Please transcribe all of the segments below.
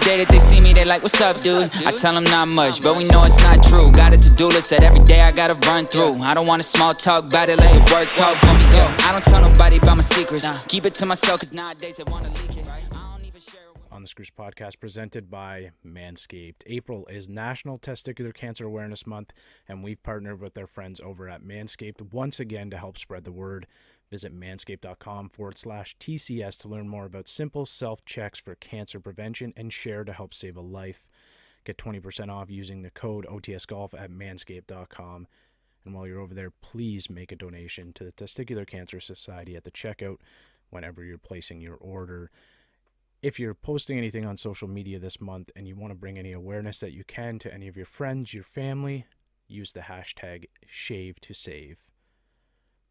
day that they see me, they like, what's up, dude? I tell them not much, but we know it's not true. Got a to-do list that every day I gotta run through. I don't wanna small talk about it, let it work talk for me. I don't tell nobody about my secrets. Keep it to myself, cause nowadays they wanna leak it. On the Screws podcast presented by Manscaped. April is National Testicular Cancer Awareness Month, and we've partnered with our friends over at Manscaped once again to help spread the word. Visit manscaped.com/TCS to learn more about simple self-checks for cancer prevention and share to help save a life. Get 20% off using the code OTSGolf at manscaped.com. And while you're over there, please make a donation to the Testicular Cancer Society at the checkout whenever you're placing your order. If you're posting anything on social media this month and you want to bring any awareness that you can to any of your friends, your family, use the hashtag #ShaveToSave.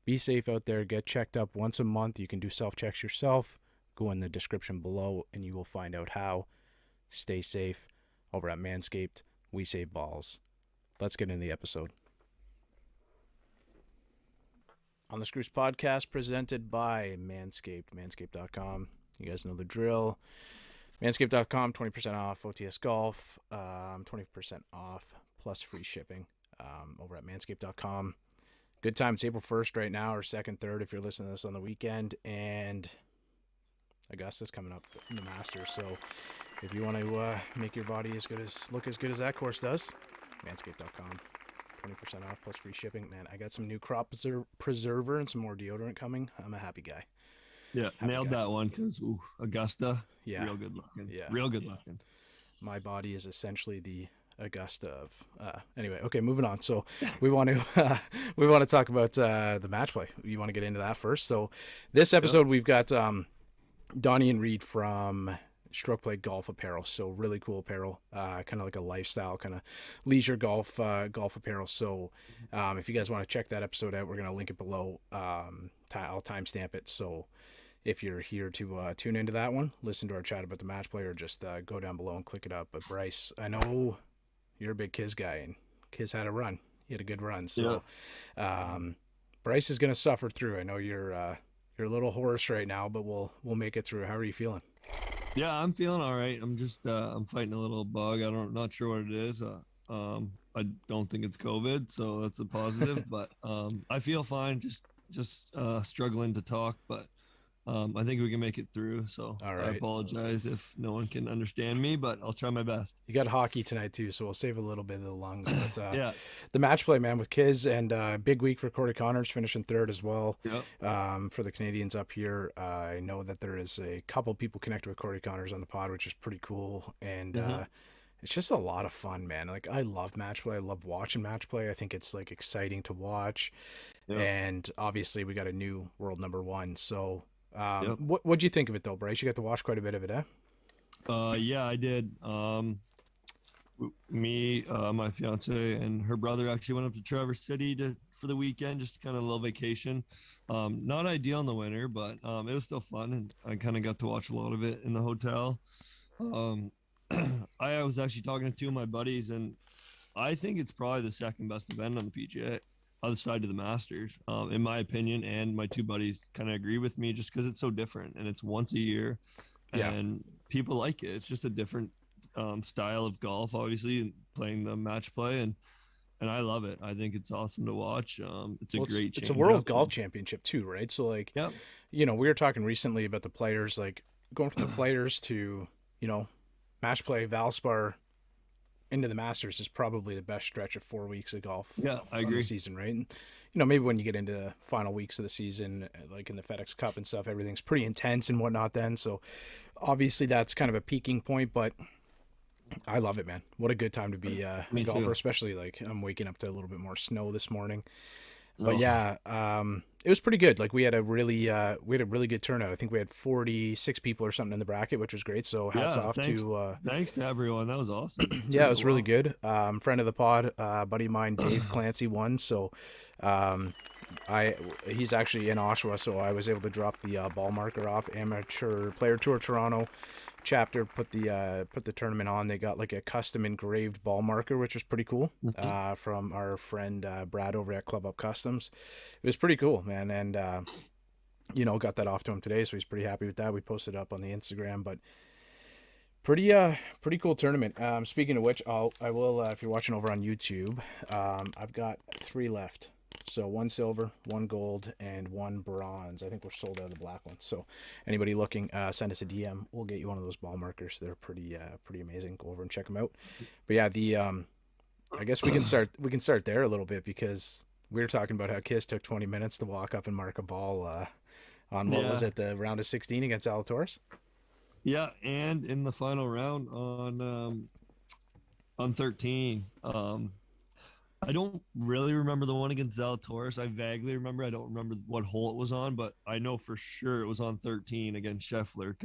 Be safe out there. Get checked up once a month. You can do self-checks yourself. Go in the description below and you will find out how. Stay safe. Over at Manscaped, we save balls. Let's get into the episode. On the Screws podcast presented by Manscaped, manscaped.com. You guys know the drill. Manscaped.com, 20% off OTS Golf, 20% off plus free shipping over at manscaped.com. Good time. It's April 1st right now, or 2nd, 3rd if you're listening to this on the weekend. And Augusta's coming up in the Masters. So if you want to make your body look as good as that course does, manscaped.com. 20% off plus free shipping. Man, I got some new crop preserver and some more deodorant coming. I'm a happy guy. Yeah, nailed that one because Augusta, real good looking. Yeah, real good looking. My body is essentially the Augusta of. Anyway, okay, moving on. So we want to talk about the match play. You want to get into that first. So this episode we've got Donnie and Reid from Stroke Play Golf Apparel. So really cool apparel, kind of like a lifestyle, kind of leisure golf apparel. So if you guys want to check that episode out, we're gonna link it below. I'll timestamp it. So if you're here to tune into that one, listen to our chat about the match play, or just go down below and click it up. But Bryce, I know you're a big Kiz guy, and Kiz had a run. He had a good run. So Bryce is going to suffer through. I know you're a little hoarse right now, but we'll make it through. How are you feeling? Yeah, I'm feeling all right. I'm just I'm fighting a little bug. Not sure what it is. I don't think it's COVID, so that's a positive. But I feel fine. Just struggling to talk, but I think we can make it through. So all right. I apologize if no one can understand me, but I'll try my best. You got hockey tonight too, so we'll save a little bit of the lungs. But the match play, man, with Kiz, and big week for Corey Connors, finishing 3rd as well. Yep. For the Canadians up here, I know that there is a couple people connected with Corey Connors on the pod, which is pretty cool. And it's just a lot of fun, man. Like, I love match play. I love watching match play. I think it's like exciting to watch. Yep. And obviously we got a new world number 1. So what'd you think of it though, Bryce? You got to watch quite a bit of it, eh? Yeah, I did. Me, my fiance, and her brother actually went up to Traverse City for the weekend, just kind of a little vacation. Not ideal in the winter, but it was still fun, and I kind of got to watch a lot of it in the hotel. I was actually talking to 2 of my buddies, and I think it's probably the second best event on the PGA, other side of the Masters, in my opinion. And my 2 buddies kind of agree with me, just because it's so different and it's once a year, and people like it. It's just a different style of golf, obviously, playing the match play, and I love it. I think it's awesome to watch. It's a World Golf Championship too, right? So like, we were talking recently about the players, like going from the players to match play, Valspar into the Masters is probably the best stretch of 4 weeks of golf. Yeah, I agree. The season, right? And, maybe when you get into the final weeks of the season, like in the FedEx Cup and stuff, everything's pretty intense and whatnot then. So obviously that's kind of a peaking point, but I love it, man. What a good time to be a golfer, especially like I'm waking up to a little bit more snow this morning. But it was pretty good. Like we had a really good turnout. I think we had 46 people or something in the bracket, which was great. So hats off to thanks to everyone. That was awesome. It was really good. Friend of the pod, buddy of mine, Dave Clancy, won. So he's actually in Oshawa, so I was able to drop the ball marker off. Amateur Player Tour Toronto chapter put the tournament on. They got like a custom engraved ball marker, which was pretty cool, from our friend Brad over at Club Up Customs. It was pretty cool, man, and got that off to him today, so he's pretty happy with that. We posted it up on the Instagram, but Pretty cool tournament. Speaking of which, I will if you're watching over on YouTube, I've got 3 left. So 1 silver, 1 gold, and 1 bronze. I think we're sold out of the black ones. So anybody looking, send us a DM. We'll get you one of those ball markers. They're pretty amazing. Go over and check them out. But yeah, I guess we can start there a little bit, because we were talking about how Kiss took 20 minutes to walk up and mark a ball on what was it, the round of 16 against Zalatoris? Yeah, and in the final round on 13. I don't really remember the one against Zalatoris. I vaguely remember. I don't remember what hole it was on, but I know for sure it was on 13 against Scheffler.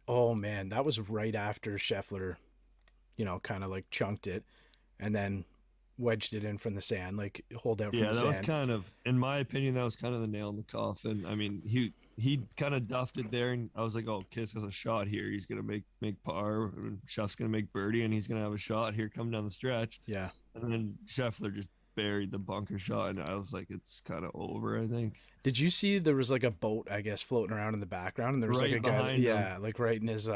Oh man, that was right after Scheffler, kind of like chunked it, and then wedged it in from the sand, like hold out from the sand. Yeah, that was kind of, in my opinion, that was kind of the nail in the coffin. I mean, he kind of duffed it there, and I was like, oh, Kiss has a shot here. He's gonna make par, and Scheff's gonna make birdie, and he's gonna have a shot here coming down the stretch. Yeah. And then Scheffler just buried the bunker shot, and I was like, it's kind of over, I think. Did you see there was like a boat, I guess, floating around in the background, and there was right like a guy, him. like right in his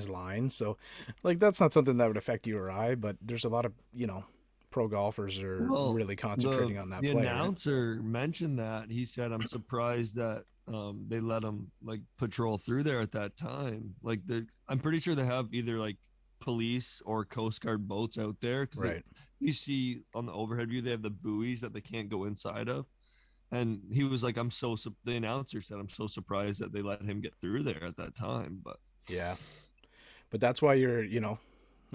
line. So, like, that's not something that would affect you or I, but there's a lot of pro golfers are really concentrating on that the play. announcer mentioned that. He said, I'm surprised that they let him like patrol through there at that time. Like, I'm pretty sure they have either like police or Coast Guard boats out there, because right. You see on the overhead view they have the buoys that they can't go inside of, and he was like, the announcer said, I'm so surprised that they let him get through there at that time. But yeah, but that's why you're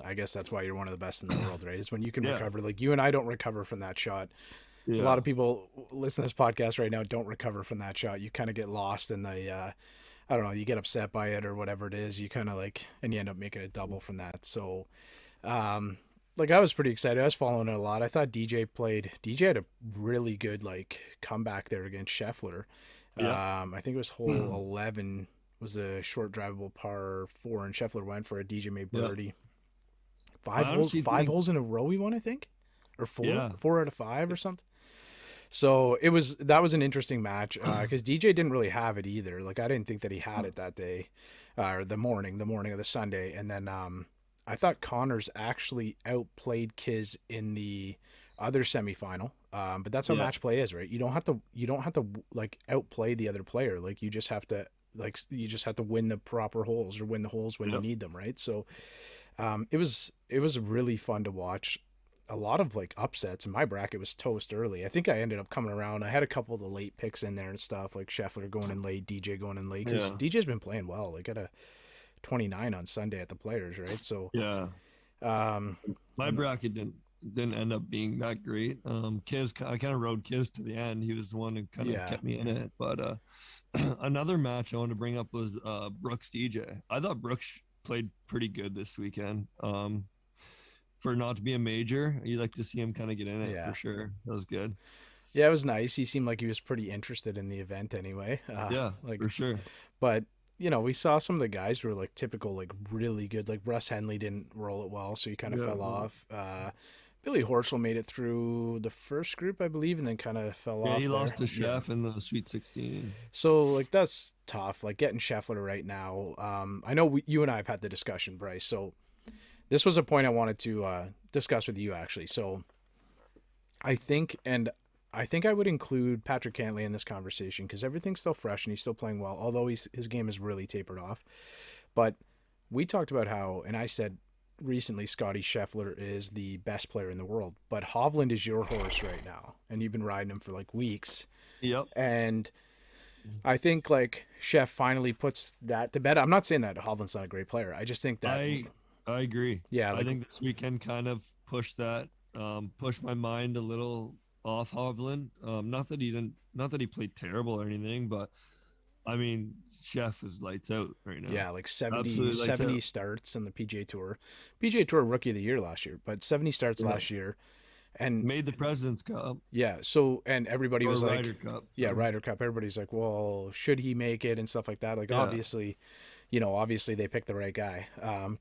I guess that's why you're one of the best in the world, right? Is when you can recover. Like, you and I don't recover from that shot. A lot of people listen to this podcast right now don't recover from that shot. You kind of get lost in the I don't know, you get upset by it or whatever it is. You kind of like, and you end up making a double from that. So like, I was pretty excited. I was following it a lot. I thought DJ had a really good like comeback there against Scheffler. I think it was hole 11 was a short drivable par 4, and Scheffler went for a DJ made birdie. 5 holes in a row he won, I think, or 4 out of 5 or something. So that was an interesting match, because DJ didn't really have it either. Like, I didn't think that he had it that day, or the morning of the Sunday. And then I thought Connors actually outplayed Kiz in the other semifinal. But that's how match play is, right? You don't have to like outplay the other player. Like, you just have to win the proper holes, or win the holes when you need them, right? So it was really fun to watch. A lot of like upsets, and my bracket was toast early. I think I ended up coming around. I had a couple of the late picks in there and stuff, like Scheffler going in late, DJ going in late, because DJ's been playing well. Like, got a 29 on Sunday at the Players, right? So my bracket didn't end up being that great. Kiz, I kind of rode Kiz to the end. He was the one who kind of kept me in it. But another match I wanted to bring up was Brooks DJ. I thought Brooks played pretty good this weekend. For not to be a major, you like to see him kind of get in it for sure. That was good. Yeah, it was nice. He seemed like he was pretty interested in the event anyway. Like, for sure. But we saw some of the guys who were like typical, like really good. Like Russ Henley didn't roll it well, so he kind of fell off. Billy Horschel made it through the first group, I believe, and then kind of fell off. Yeah, he lost to Chef in the Sweet 16. So like, that's tough. Like, getting Scheffler right now. I know you and I have had the discussion, Bryce. So this was a point I wanted to discuss with you, actually. So I think I would include Patrick Cantlay in this conversation, because everything's still fresh and he's still playing well, although his game has really tapered off. But we talked about how, and I said recently, Scotty Scheffler is the best player in the world, but Hovland is your horse right now, and you've been riding him for like weeks. Yep. And I think like Chef finally puts that to bed. I'm not saying that Hovland's not a great player. I just think that I agree. Yeah, I think this weekend kind of pushed my mind a little off Hovland. Not that he played terrible or anything, but I mean, Chef is lights out right now. Yeah, like 70 starts on the PGA Tour. PGA Tour Rookie of the Year last year, but 70 starts last year. And made the President's Cup. Yeah, so, and everybody was like, Ryder Cup. Yeah, Ryder Cup. Everybody's like, well, should he make it and stuff like that? Like, obviously, obviously they picked the right guy.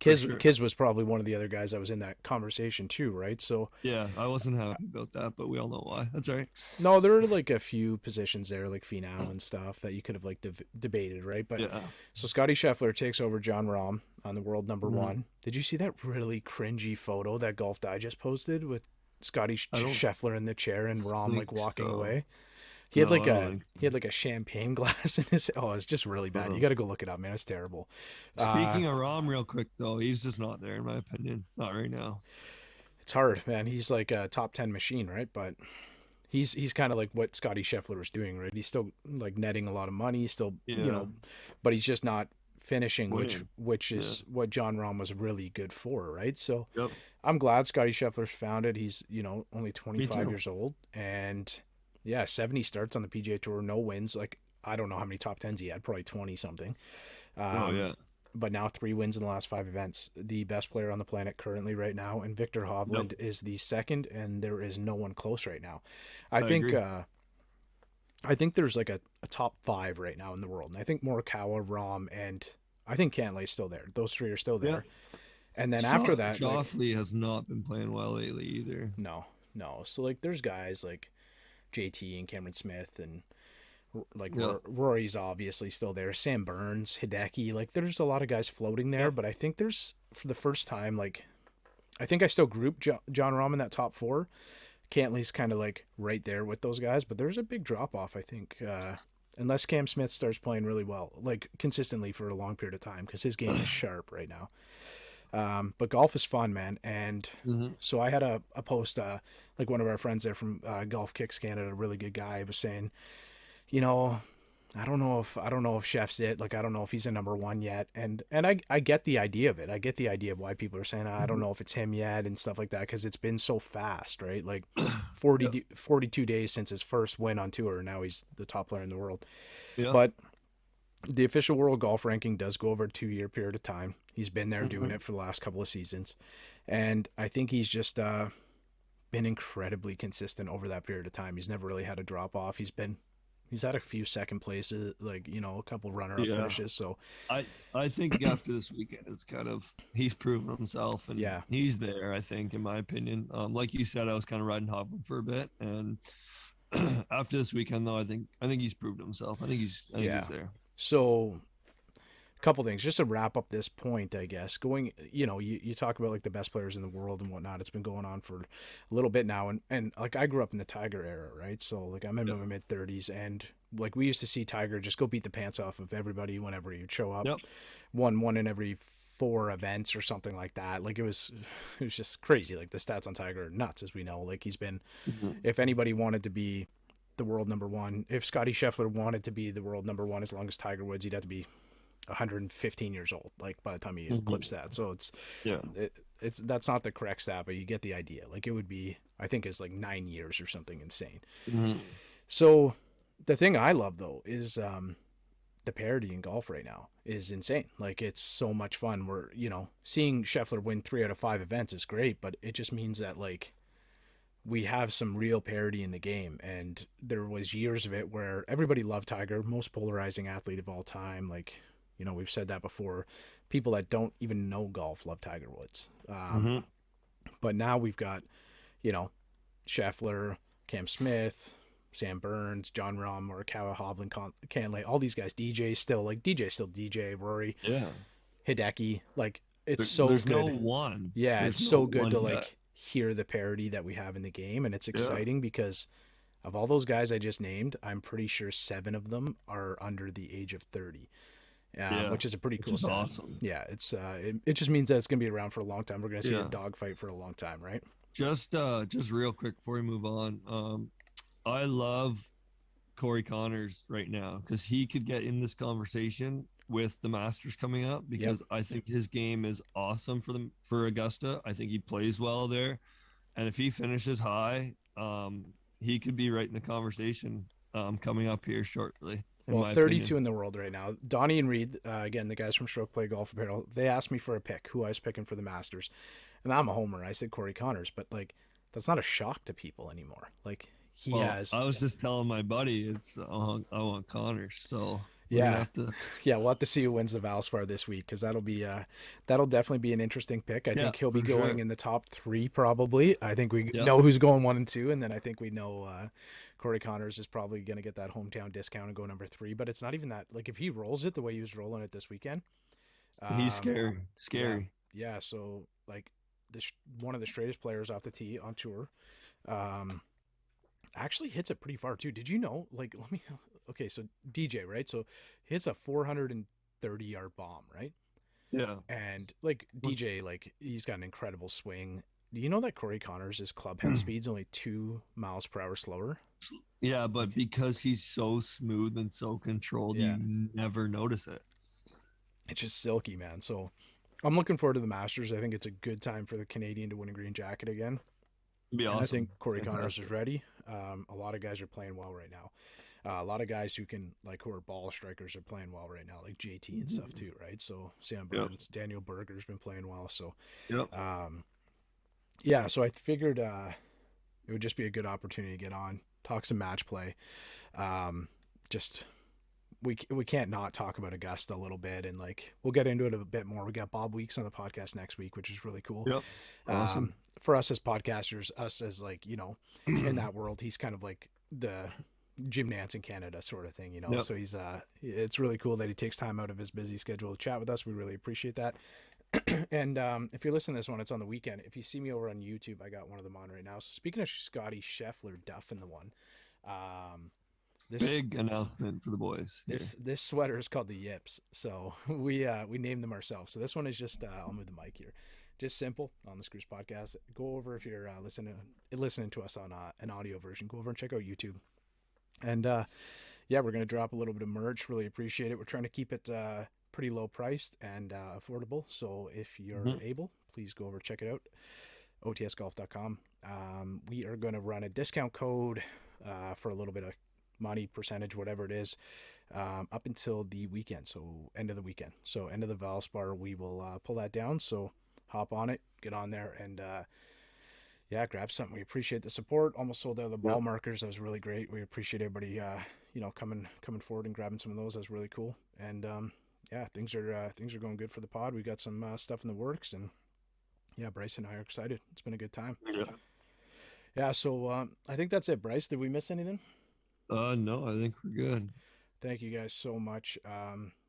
sure. Kiz was probably one of the other guys that was in that conversation too, right? So Yeah, I wasn't happy about that, but we all know why. That's all right. no, there are like a few positions there, like Finau and stuff, that you could have like debated, right? But Yeah. so Scotty Scheffler takes over John Rahm on the world number Mhm. one. Did you see that really cringy photo that Golf Digest posted with Scotty I don't Scheffler in the chair and Rahm like think walking so. away? No, I don't think. He had like a champagne glass in his. Oh, it's just really bad. You got to go look it up, man. It's terrible. Speaking of Rom, real quick though, he's just not there in my opinion. Not right now. It's hard, man. He's like a top 10 machine, right? But he's kind of like what Scotty Scheffler was doing, right? He's still like netting a lot of money, he's still Yeah. but he's just not finishing, Winning. which is what John Rahm was really good for, right? So Yep. I'm glad Scotty Scheffler's found it. He's only Me 25 too. years old, and yeah, 70 starts on the PGA Tour, no wins. Like I don't know how many top tens he had, probably 20 something. Oh yeah. But now 3 wins in the last 5 events. The best player on the planet currently right now, and Victor Hovland is the second, and there is no one close right now. I think agree. I think there's like a top 5 right now in the world, and I think Morikawa, Rahm, and I think Cantlay's still there. Those 3 are still there. And then after that, like, Joffley has not been playing well lately either. no. So like, there's guys like JT and Cameron Smith and like Rory's obviously still there. Sam Burns, Hideki, like there's a lot of guys floating there, but I think there's for the first time, like I think I still group John Rahm in that top 4. Cantlay's kind of like right there with those guys, but there's a big drop off, I think, unless Cam Smith starts playing really well, like consistently for a long period of time, because his game is sharp right now. But golf is fun, man. And so I had a post, like one of our friends there from Golf Kicks Canada, a really good guy, was saying, I don't know if Chef's it. Like, I don't know if he's a number 1 yet. And I get the idea of it. I get the idea of why people are saying, I don't know if it's him yet and stuff like that, because it's been so fast, right? Like 42 days since his first win on tour. And now he's the top player in the world. Yeah. But the official world golf ranking does go over a 2-year period of time. He's been there doing it for the last couple of seasons. And I think he's just been incredibly consistent over that period of time. He's never really had a drop off. He's had a few second places, like, a couple runner-up finishes. So I think after this weekend, it's kind of, he's proven himself, and he's there, I think, in my opinion. Like you said, I was kind of riding Hovland for a bit, and after this weekend, though, I think he's proved himself. I think he's there. So a couple things just to wrap up this point, I guess. Going, you talk about like the best players in the world and whatnot. It's been going on for a little bit now, and like I grew up in the Tiger era, right? So like I'm in my mid 30s, and like we used to see Tiger just go beat the pants off of everybody whenever he'd show up. One in every 4 events or something like that. Like it was just crazy. Like the stats on Tiger are nuts, as we know. Like he's been, if anybody wanted to be the world number 1, if Scotty Scheffler wanted to be the world number 1 as long as Tiger Woods, he'd have to be 115 years old, like by the time he eclipsed that. So it's that's not the correct stat, but you get the idea. Like it would be, I think it's like 9 years or something insane. So the thing I love though is the parity in golf right now is insane. Like it's so much fun. We're seeing Scheffler win 3 out of 5 events is great, but it just means that like we have some real parity in the game. And there was years of it where everybody loved Tiger, most polarizing athlete of all time. Like, we've said that before. People that don't even know golf love Tiger Woods. But now we've got, Scheffler, Cam Smith, Sam Burns, John Rahm, Morikawa, Hovland, Cantlay, all these guys. DJ's still DJ, Rory, Hideki. Like it's There's good. No one. Yeah, There's it's so good to like hear the parity that we have in the game, and it's exciting because of all those guys I just named, I'm pretty sure 7 of them are under the age of 30. Which is a pretty cool stat. Awesome. Yeah, it's it just means that it's gonna be around for a long time. We're gonna see a dogfight for a long time, right? Just real quick before we move on, I love Corey Connors right now because he could get in this conversation with the Masters coming up because I think his game is awesome for Augusta. I think he plays well there, and if he finishes high, he could be right in the conversation coming up here shortly. Well, 32 in the world right now. Donnie and Reid, again, the guys from Stroke Play Golf Apparel, they asked me for a pick, who I was picking for the Masters. And I'm a homer. I said Corey Connors, but like that's not a shock to people anymore. Like I was just telling my buddy I want Connors. So We're gonna Yeah. have to. Yeah, we'll have to see who wins the Valspar this week, because that'll definitely be an interesting pick. I Yeah, think he'll be for going sure. in the top 3 probably. I think we Yep. know who's going 1 and 2, and then I think we know Corey Connors is probably going to get that hometown discount and go number 3. But it's not even that. Like, if he rolls it the way he was rolling it this weekend, He's um, scary. yeah, Scary. yeah. So like, one of the straightest players off the tee on tour. Um, actually hits it pretty far too. Did you know? Like, let me. Okay, so DJ, right? So hits a 430-yard bomb, right? Yeah. And like DJ, like he's got an incredible swing. Do you know that Corey Connors' club head speed's only 2 miles per hour slower? Yeah, but because he's so smooth and so controlled, Yeah, you never notice it. it's just silky, man. So I'm looking forward to the Masters. I think it's a good time for the Canadian to win a green jacket again. It'd be And awesome. I think Corey Connors Fantastic. is ready. A lot of guys are playing well right now. A lot of guys who are ball strikers are playing well right now, like JT and stuff too, right? So Sam Yep. Burns, Daniel Berger's been playing well. So, Yep. yeah, so I figured it would just be a good opportunity to get on, talk some match play. Just we can't not talk about Augusta a little bit, and like we'll get into it a bit more. We got Bob Weeks on the podcast next week, which is really cool. Yep. Awesome. For us as podcasters, us as like, in that world, he's kind of like the Jim Nance in Canada sort of thing, Yep. So he's it's really cool that he takes time out of his busy schedule to chat with us. We really appreciate that. And if you're listening to this one, it's on the weekend. If you see me over on YouTube, I got one of them on right now. So speaking of Scotty Scheffler duffing the one, this Big announcement for the boys. Here. this sweater is called the Yips. So we named them ourselves. So this one is just I'll move the mic here. Just simple on the Screws podcast. Go over, if you're listening to us on an audio version, go over and check out YouTube. And yeah, we're gonna drop a little bit of merch. Really appreciate it. We're trying to keep it pretty low priced and affordable. So if you're able, please go over, check it out. otsgolf.com. We are going to run a discount code for a little bit of money, percentage, whatever it is, up until the weekend. So end of the weekend. So end of the Valspar, we will pull that down. So hop on it, get on there, and yeah, grab something. We appreciate the support. Almost sold out of the ball markers. That was really great. We appreciate everybody, coming forward and grabbing some of those. That was really cool. And yeah, things are going good for the pod. We got some stuff in the works, and yeah, Bryce and I are excited. It's been a good time. Yeah. So I think that's it. Bryce, did we miss anything? No, I think we're good. Thank you guys so much.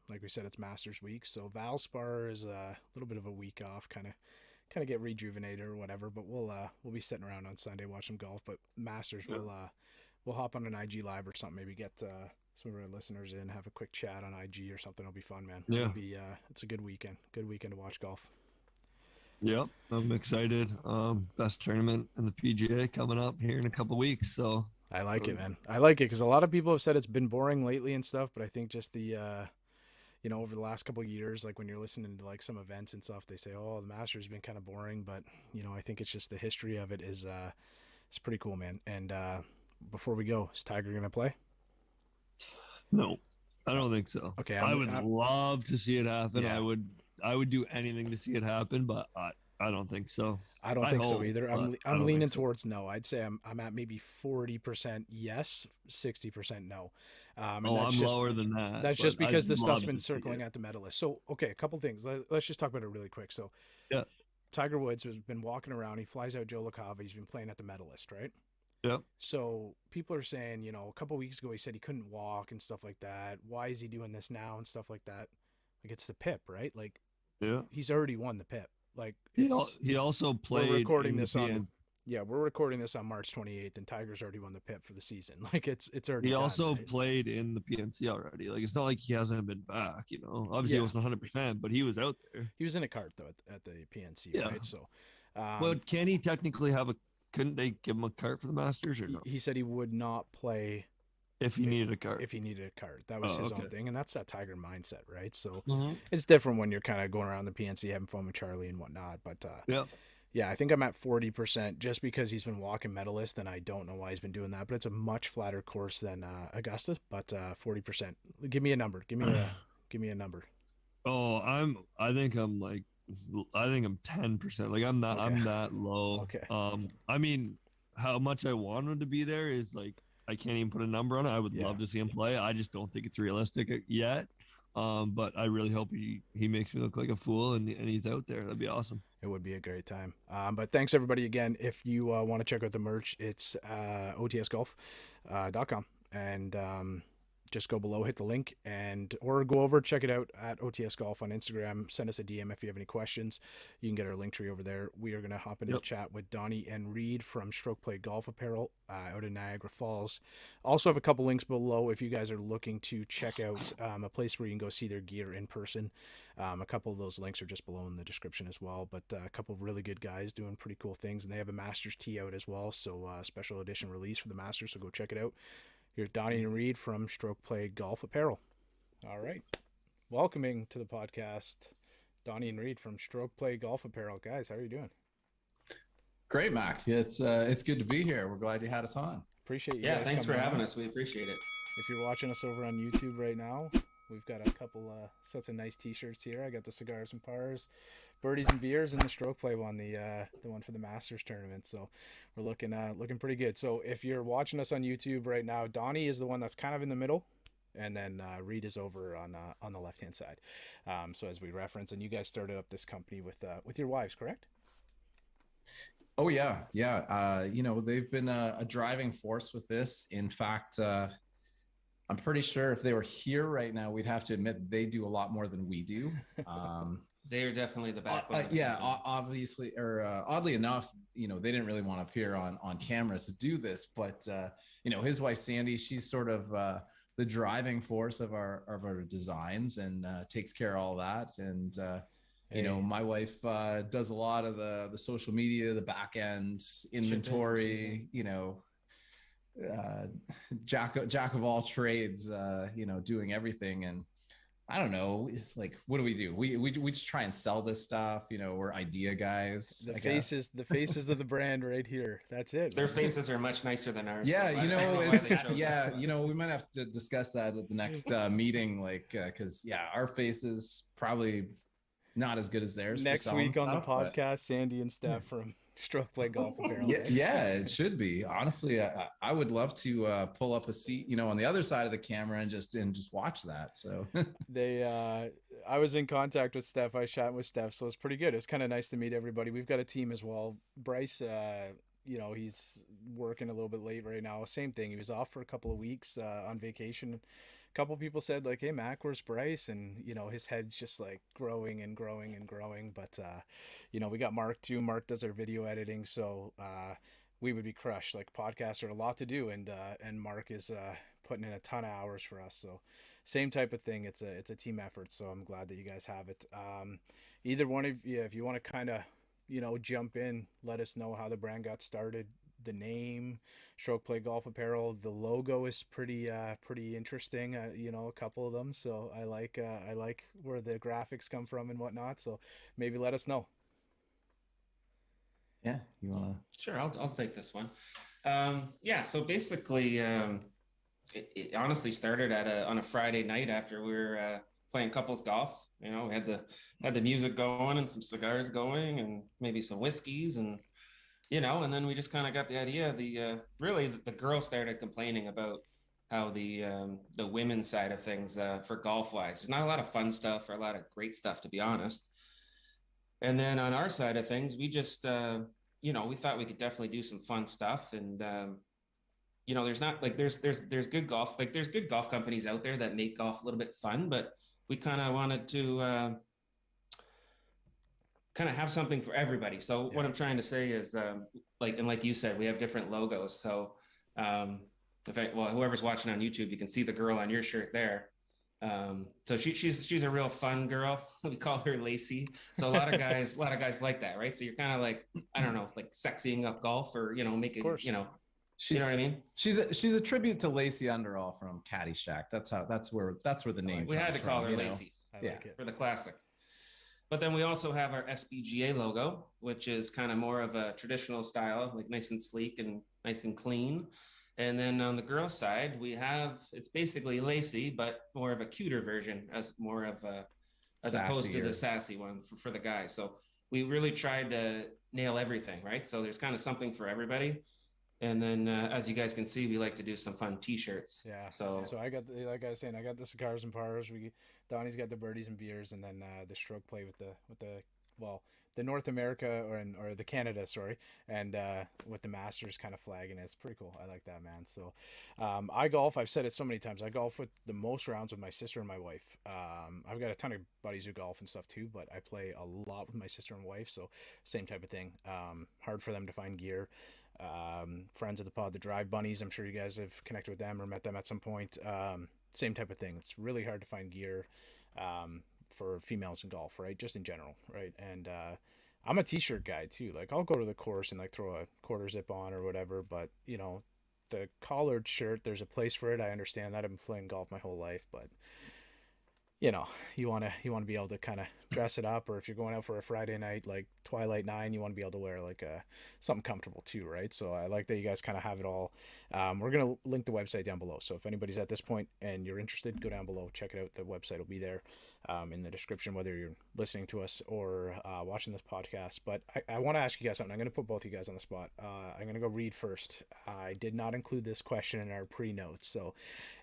Like we said, it's Masters week, so Valspar is a little bit of a week off, kind of get rejuvenated or whatever. But we'll be sitting around on Sunday watching golf. But Masters, we'll hop on an IG live or something. Maybe get some of our listeners in, have a quick chat on IG or something. It'll be fun, man. Yeah. It'll be it's a good weekend. Good weekend to watch golf. Yep, I'm excited. Best tournament in the PGA coming up here in a couple weeks. So I like it, man. I like it because a lot of people have said it's been boring lately and stuff. But I think just the over the last couple of years, like when you're listening to like some events and stuff, they say, "Oh, the Masters has been kind of boring," but I think it's just the history of it is it's pretty cool, man. And before we go, is Tiger gonna play? No, I don't think so. Okay, I would love to see it happen. Yeah. I would do anything to see it happen, but I don't think so. I don't think so hope, either. but I I'm don't leaning think so. towards no. I'd say I'm at maybe 40% yes, 60% no. And I'm that's just, lower than that. That's but just because I'd this stuff's love been to see circling it. at the medalist. So, okay, a couple things. Let's just talk about it really quick. So, Yeah. Tiger Woods has been walking around. He flies out Joe LaCava. He's been playing at the medalist, right? Yep. So people are saying, a couple weeks ago he said he couldn't walk and stuff like that. Why is he doing this now and stuff like that? Like, it's the PIP, right? Like, Yeah. he's already won the PIP. Like, He also played. we're recording in the this on PN we're recording this on March 28th, and Tiger's already won the PIP for the season. Like, it's already He done, also right? played in the PNC already. Like, it's not like he hasn't been back. Obviously Yeah. it wasn't 100%, but he was out there. He was in a cart though at the PNC, Yeah. right? So, But can he technically have a? Couldn't they give him a cart for the Masters or no? he said he would not play If he needed a cart. if he needed a cart. That was Oh, his own okay. thing, and that's that Tiger mindset, right? So Mhm. it's different when you're kind of going around the PNC having fun with Charlie and whatnot. But Yeah. yeah, I think I'm at 40% just because he's been walking medalist, and I don't know why he's been doing that. But it's a much flatter course than Augusta. But 40%. Give me a number. Give me a number. Oh, I think I'm 10%. Like I'm Okay. that low. Okay. I mean, how much I want him to be there is like I can't even put a number on it. I would love to see him play. I just don't think it's realistic yet. But I really hope he makes me look like a fool and he's out there. That'd be awesome. It would be a great time. But thanks everybody again. If you want to check out the merch, it's otsgolf.com, and just go below, hit the link, or go over, check it out at OTS Golf on Instagram. Send us a DM if you have any questions. You can get our link tree over there. We are going to hop into the chat with Donnie and Reid from Stroke Play Golf Apparel out in Niagara Falls. Also have a couple links below if you guys are looking to check out a place where you can go see their gear in person. A couple of those links are just below in the description as well, but a couple of really good guys doing pretty cool things, and they have a Masters tee out as well, so special edition release for the Masters, so go check it out. Here's Donnie and Reid from Stroke Play Golf Apparel. All right. Welcoming to the podcast, Donnie and Reid from Stroke Play Golf Apparel. Guys, how are you doing? Great, Mac. It's good to be here. We're glad you had us on. Appreciate you. Yeah, thanks for having us. We appreciate it. If you're watching us over on YouTube right now, we've got a couple sets of nice T-shirts here. I got the Cigars and Pars, Birdies and Beers, and the Stroke Play one, the one for the Masters tournament. So we're looking pretty good. So if you're watching us on YouTube right now, Donnie is the one that's kind of in the middle, and then Reid is over on the left hand side. So as we reference, and you guys started up this company with your wives, correct? Oh yeah. They've been a driving force with this. In fact, I'm pretty sure if they were here right now, we'd have to admit they do a lot more than we do. They are definitely the backbone. Obviously, or oddly enough, they didn't really want to appear on camera to do this, but his wife Sandy, she's sort of the driving force of our designs and takes care of all that. And my wife does a lot of the social media, the back end inventory, jack of all trades, doing everything. And I don't know, like, what do? We just try and sell this stuff. We're idea guys. The faces of the brand right here. That's it. Their faces are much nicer than ours. Yeah, we might have to discuss that at the next meeting, like, because our faces probably not as good as theirs. Next week on the podcast, Sandy and Steph from Stroke Play Golf Apparel. Yeah, it should be. Honestly, I would love to pull up a seat, on the other side of the camera and just watch that. So I was in contact with Steph. I shot with Steph, so it's pretty good. It's kind of nice to meet everybody. We've got a team as well. Bryce, he's working a little bit late right now. Same thing. He was off for a couple of weeks on vacation. A couple people said, like, hey, Mac, where's Bryce? And his head's just like growing and growing and growing. But we got Mark too. Mark does our video editing, so we would be crushed. Like, podcasts are a lot to do, and Mark is putting in a ton of hours for us. So same type of thing. It's a team effort. So I'm glad that you guys have it. Either one of you, if you want to kind of jump in, let us know how the brand got started. The name, Stroke Play Golf Apparel. The logo is pretty interesting. A couple of them. So I like where the graphics come from and whatnot. So maybe let us know. Yeah, you wanna? Sure, I'll take this one. So basically, it honestly started on a Friday night after we were playing couples golf. We had the music going and some cigars going and maybe some whiskeys and. And then we just kind of got the idea. The girls started complaining about how the women's side of things for golf wise, there's not a lot of fun stuff or a lot of great stuff, to be honest. And then on our side of things, we just we thought we could definitely do some fun stuff. And there's not like there's good golf, like there's good golf companies out there that make golf a little bit fun, but we kind of wanted to kind of have something for everybody. So what I'm trying to say is like you said, we have different logos. So whoever's watching on YouTube, you can see the girl on your shirt there. So she's a real fun girl. We call her Lacey. So a lot of guys like that, right? So you're kind of like, I don't know, like sexying up golf or making you know what I mean? She's a tribute to Lacey Underall from Caddyshack. That's where the name. We had to call her Lacey. I like it. For the classic. But then we also have our SPGA logo, which is kind of more of a traditional style, like nice and sleek and nice and clean. And then on the girls' side, it's basically Lacey, but more of a cuter version, as opposed to the sassy one for the guys. So we really tried to nail everything, right? So there's kind of something for everybody. And then, as you guys can see, we like to do some fun T-shirts. Yeah. So I got like I was saying, I got the cigars and pars. Donnie's got the birdies and beers, and then the stroke play with the well, the North America or the Canada, sorry, and with the Masters kind of flag, and it's pretty cool. I like that, man. So I golf. I've said it so many times. I golf with the most rounds with my sister and my wife. I've got a ton of buddies who golf and stuff too, but I play a lot with my sister and wife. So same type of thing. Hard for them to find gear. Friends of the pod, the Drive Bunnies. I'm sure you guys have connected with them or met them at some point. Same type of thing. It's really hard to find gear for females in golf, right? Just in general, right? And I'm a t-shirt guy too. Like I'll go to the course and like throw a quarter zip on or whatever, but you know, the collared shirt, there's a place for it. I understand that. I've been playing golf my whole life, but you know, you want to be able to kind of dress it up, or if you're going out for a Friday night like Twilight 9, you want to be able to wear like something comfortable too, right? So I like that you guys kind of have it all. We're going to link the website down below, so if anybody's at this point and you're interested, go down below, check it out. The website will be there in the description, whether you're listening to us or watching this podcast. But I want to ask you guys something. I'm going to put both of you guys on the spot. I'm going to go Reid first. I did not include this question in our pre-notes, so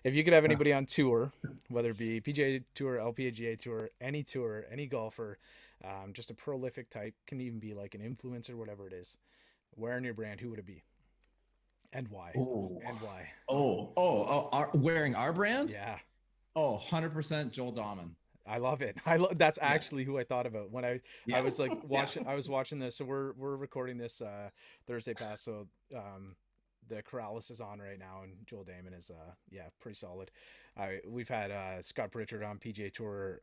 if you could have anybody on tour, whether it be PGA Tour, LPGA Tour, any golfer, just a prolific type, can even be like an influencer, whatever it is, wearing your brand, who would it be? And why? Oh. And why? Wearing our brand? Yeah. 100% Joel Dahman. I love it. That's actually who I thought about when I was like watching. I was watching this. So we're recording this Thursday past. So the Corrales is on right now, and Joel Damon is pretty solid. We've had Scott Pritchard on, PGA Tour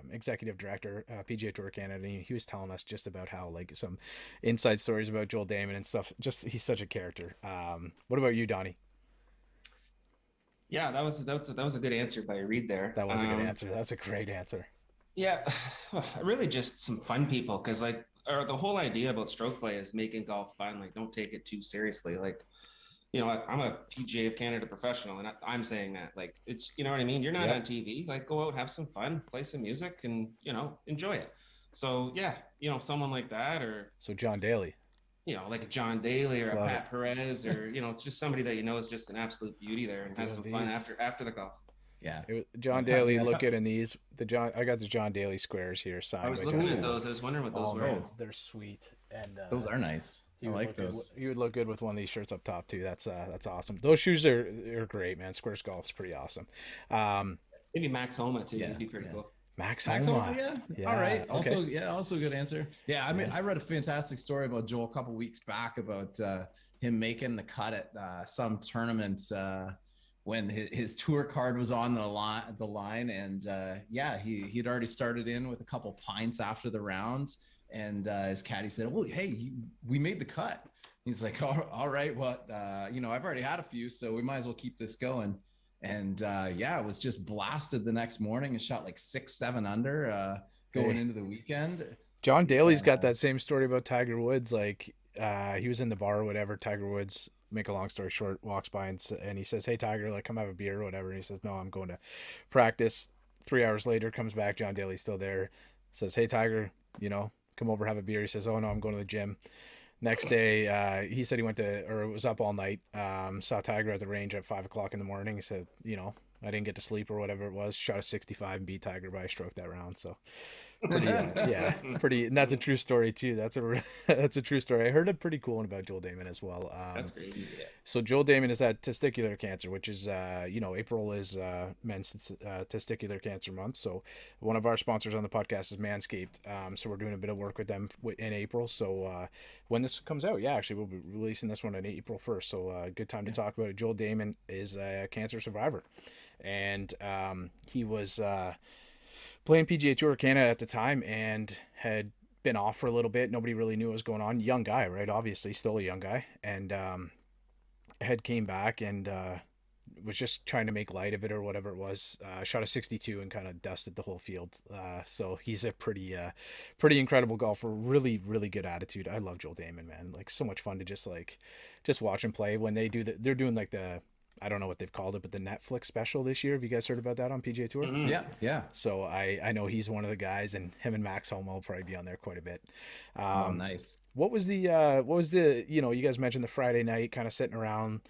executive director, PGA Tour Canada, and he was telling us just about how like some inside stories about Joel Damon and stuff. Just he's such a character. What about you, Donnie? yeah, that was a good answer by Reid there. That was a good answer. That's a great answer. Yeah, really just some fun people, because like the whole idea about stroke play is making golf fun. Like, don't take it too seriously. Like, you know, I'm a PGA of Canada professional, and I'm saying that, like, it's, you know what I mean? You're not on TV. Like, go out, have some fun, play some music, and, you know, enjoy it. So, yeah, you know, someone like that, or So John Daly. you know, like a John Daly or Love a Pat Perez, or, you know, it's just somebody that you know is just an absolute beauty there and has some fun after the golf. Yeah. John Daly look good in these. I got the John Daly squares here signed. I was by looking John at those. I was wondering what those were. They're sweet, and Those are nice. I like those. You would look good with one of these shirts up top too. That's awesome. Those shoes are great, man. Squares golf's pretty awesome. Maybe Max Homa too. Would be pretty cool. Max Homa, Homa. yeah. All right. Also a good answer. Yeah, I mean, I read a fantastic story about Joel a couple weeks back about him making the cut at some tournament when his tour card was on the line, and he'd already started in with a couple pints after the round, and his caddy said, "Oh, hey, we made the cut." He's like, "All right, what? I've already had a few, so we might as well keep this going." And it was just blasted the next morning and shot like 6-7 under going into the weekend. John Daly's got that same story about Tiger Woods. Like he was in the bar or whatever. Tiger Woods, make a long story short, walks by and he says, "Hey Tiger, like come have a beer or whatever." And he says, "No, I'm going to practice." 3 hours later, comes back. John Daly's still there. Says, "Hey Tiger, come over, have a beer." He says, "Oh no, I'm going to the gym." Next day, he said he was up all night, saw Tiger at the range at 5:00 in the morning. He said, I didn't get to sleep or whatever it was, shot a 65 and beat Tiger by a stroke that round. So pretty, and that's a true story too. That's a true story. I heard a pretty cool one about Joel Damon as well. That's great. Yeah. So Joel Damon is at testicular cancer, which is, April is men's testicular cancer month. So one of our sponsors on the podcast is Manscaped. So we're doing a bit of work with them in April. So when this comes out, actually we'll be releasing this one on April 1st. So good time to talk about it. Joel Damon is a cancer survivor, and he was playing PGA Tour Canada at the time and had been off for a little bit. Nobody really knew what was going on. Young guy, right? Obviously still a young guy, and had came back and was just trying to make light of it or whatever it was. Shot a 62 and kind of dusted the whole field. So he's a pretty incredible golfer. Really, really good attitude. I love Joel Damon, man. Like so much fun to just watch him play when they're doing like the I don't know what they've called it, but the Netflix special this year. Have you guys heard about that on PGA Tour? Mhm. Yeah. So I know he's one of the guys, and him and Max Homa will probably be on there quite a bit. Oh, nice. What was the you guys mentioned the Friday night kind of sitting around.